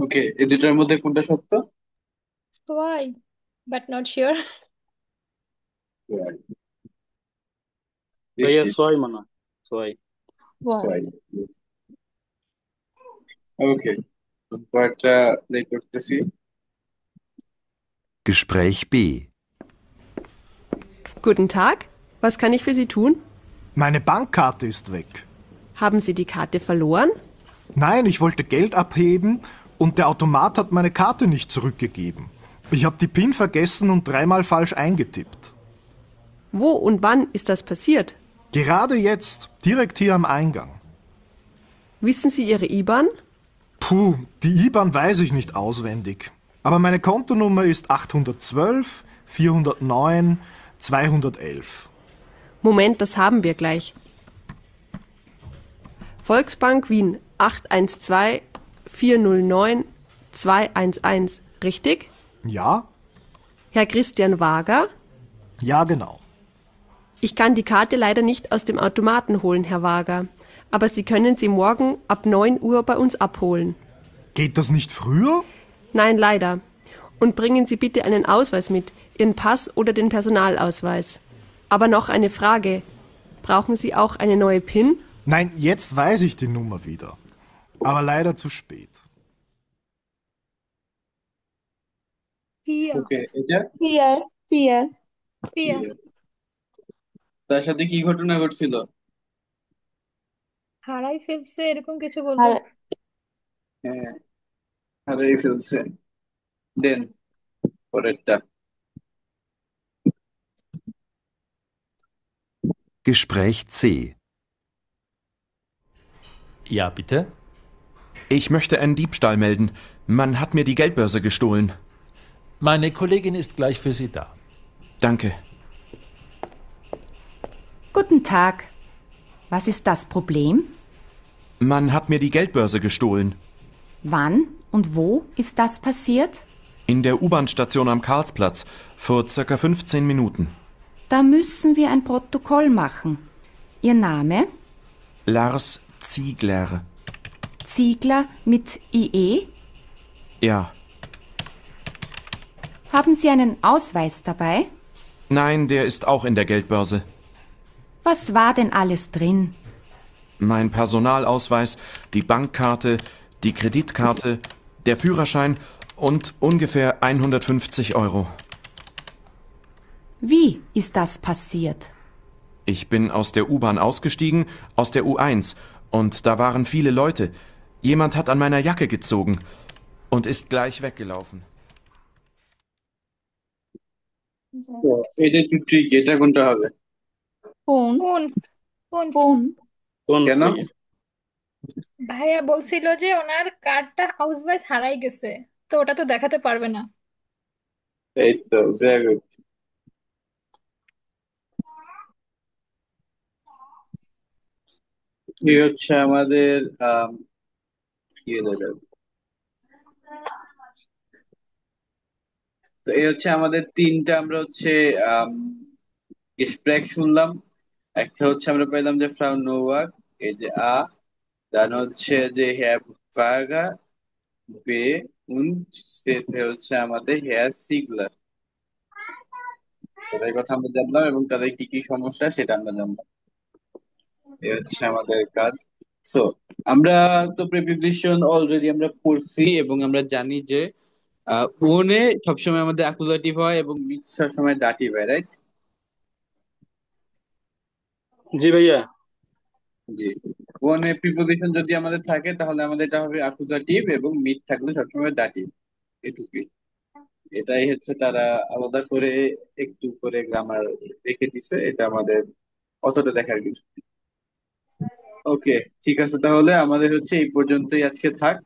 ওকে, এই দুটার মধ্যে কোনটা সত্য? Why? But not sure. ভাইয়া Richtig. সোয়াই মানা, সোয়াই। Zwei. ওকে, পরেরটা play করতেছি। Gespräch B. Guten Tag, was kann ich für Sie tun? Meine Bankkarte ist weg. Haben Sie die Karte verloren? Nein, ich wollte Geld abheben und der Automat hat meine Karte nicht zurückgegeben. Ich habe die PIN vergessen und dreimal falsch eingetippt. Wo und wann ist das passiert? Gerade jetzt, direkt hier am Eingang. Wissen Sie Ihre IBAN? Puh, die IBAN weiß ich nicht auswendig. Aber meine Kontonummer ist 812 409 211. Moment, das haben wir gleich. Volksbank Wien 812 409 211, richtig? Ja? Herr Christian Wager? Ja, genau. Ich kann die Karte leider nicht aus dem Automaten holen, Herr Wager. Aber Sie können sie morgen ab 9 Uhr bei uns abholen. Geht das nicht früher? Nein, leider. Und bringen Sie bitte einen Ausweis mit, Ihren Pass oder den Personalausweis. Aber noch eine Frage. Brauchen Sie auch eine neue PIN? Nein, jetzt weiß ich die Nummer wieder. Aber leider zu spät. 4 ওকে, এটা Fear, fear. 4 তার সাথে কি ঘটনা ঘটছিল? হারাই ফেলছে এরকম কিছু বলবো। হ্যাঁ, হারিয়ে ফেলছে। দেন পরেরটা। Gespräch C. Ja, bitte? Ich möchte einen Diebstahl melden. Man hat mir die Geldbörse gestohlen. Meine Kollegin ist gleich für Sie da. Danke. Guten Tag. Was ist das Problem? Man hat mir die Geldbörse gestohlen. Wann und wo ist das passiert? In der U-Bahn-Station am Karlsplatz. Vor circa 15 Minuten. Da müssen wir ein Protokoll machen. Ihr Name? Lars Ziegler. Ziegler mit IE? Ja. Haben Sie einen Ausweis dabei? Nein, der ist auch in der Geldbörse. Was war denn alles drin? Mein Personalausweis, die Bankkarte, die Kreditkarte, der Führerschein und ungefähr 150 Euro. Wie ist das passiert? Ich bin aus der U-Bahn ausgestiegen, aus der U1, und da waren viele Leute. Jemand hat an meiner Jacke gezogen und ist gleich weggelaufen. তো এটা একটু trick, এটা কোনটা হবে? Phone, কোন কোন phone. কোন কেন? ভাইয়া বলছিল যে ওনার কার্ডটা হাউস হারাই গেছে, তো ওটা তো দেখাতে পারবে না। এই তো very good. এই হচ্ছে আমাদের কি হলো এটা? তো এই হচ্ছে আমাদের তিনটা আমরা হচ্ছে গেসপ্রেক শুনলাম। একটা হচ্ছে আমরা পেলাম যে ফ্রাউ নোয়াক, এই যে দেন হচ্ছে যে হ্যাভ ফ্রাগা বে উন্ড সেতে হচ্ছে আমাদের হেয়ার সিগলার। তাদের কথা আমরা জানলাম এবং তাদের কি কি সমস্যা সেটা আমরা জানলাম। এই হচ্ছে আমাদের কাজ। সো আমরা তো প্রিপোজিশন অলরেডি আমরা পড়ছি এবং আমরা জানি যে ওনে সবসময় আমাদের অ্যাকুজাটিভ হয় এবং মিট সবসময় ডাটিভ হয়, রাইট? জি ভাইয়া। জি, ওনে প্রিপোজিশন যদি আমাদের থাকে তাহলে আমাদের এটা হবে অ্যাকুজাটিভ এবং মিট থাকলে সবসময় ডাটিভ। এটুকুই। এটাই হচ্ছে তারা আলাদা করে একটু করে গ্রামার রেখে দিছে, এটা আমাদের অতটা দেখার কিছু। ওকে, ঠিক আছে, তাহলে আমাদের হচ্ছে এই পর্যন্তই আজকে থাক।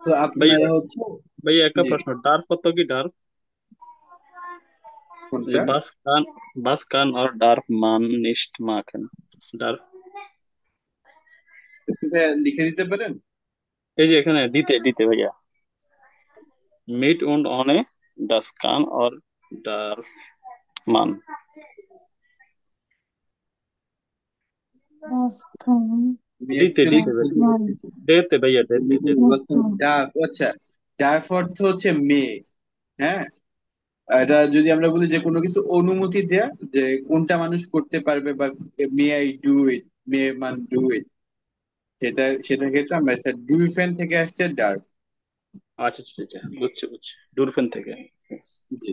তো ভাইয়া আপনারা হচ্ছে ভাইয়া একটা জি, প্রশ্ন, ডার্ক কত কি ডার্ক? কোনটা? বাস কান আর ডার্ক মান নিস্ট মাখেন ডার্ক। একটু ভাইয়া লিখে দিতে পারেন? এই যে এখানে দিতে দিতে ভাইয়া, মিট উন্ড অনে ডাস কান আর ডার্ক মান। দিতে দিতে ভাইয়া, দেতে ভাইয়া দেতে দেতে। ডাফ, আচ্ছা, ডাফ অর্থ হচ্ছে মেয়ে। হ্যাঁ, এটা যদি আমরা বলি যে কোনো কিছু অনুমতি দেয়া, যে কোনটা মানুষ করতে পারবে বা মে আই ডু ইট, মে মান ডু ইট, সেটা ক্ষেত্রে আমরা ডুইফেন থেকে আসছে ডার্ফ। আচ্ছা আচ্ছা আচ্ছা, বুঝছি বুঝছি, ডুরফেন থেকে। জি,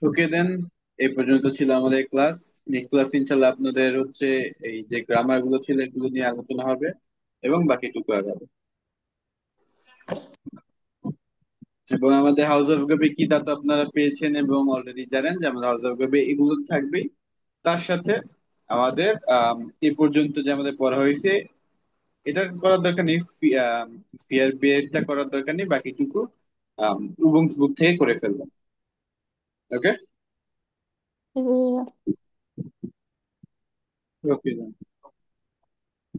ওকে দেন, এই পর্যন্ত ছিল আমাদের ক্লাস। নেক্সট ক্লাস ইনশাল্লাহ আপনাদের হচ্ছে এই যে গ্রামার গুলো ছিল এগুলো নিয়ে আলোচনা হবে এবং বাকিটুকু আগাবে। এবং আমাদের হাউস অফ গবি কি তা তো আপনারা পেয়েছেন এবং অলরেডি জানেন যে আমাদের হাউস অফ গবি এগুলো থাকবেই। তার সাথে আমাদের এই পর্যন্ত যে আমাদের পড়া হয়েছে এটা করার দরকার নেই, ফিয়ার বিয়েটা করার দরকার নেই, বাকিটুকু উবুন্স বুক থেকে করে ফেলবেন। ওকে ভাইয়া। ওকে।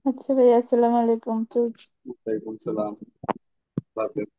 আচ্ছা ভাইয়া, আসসালামু আলাইকুম। চলছে। ওয়ালাইকুম সালাম। আল্লাহ হাফেজ।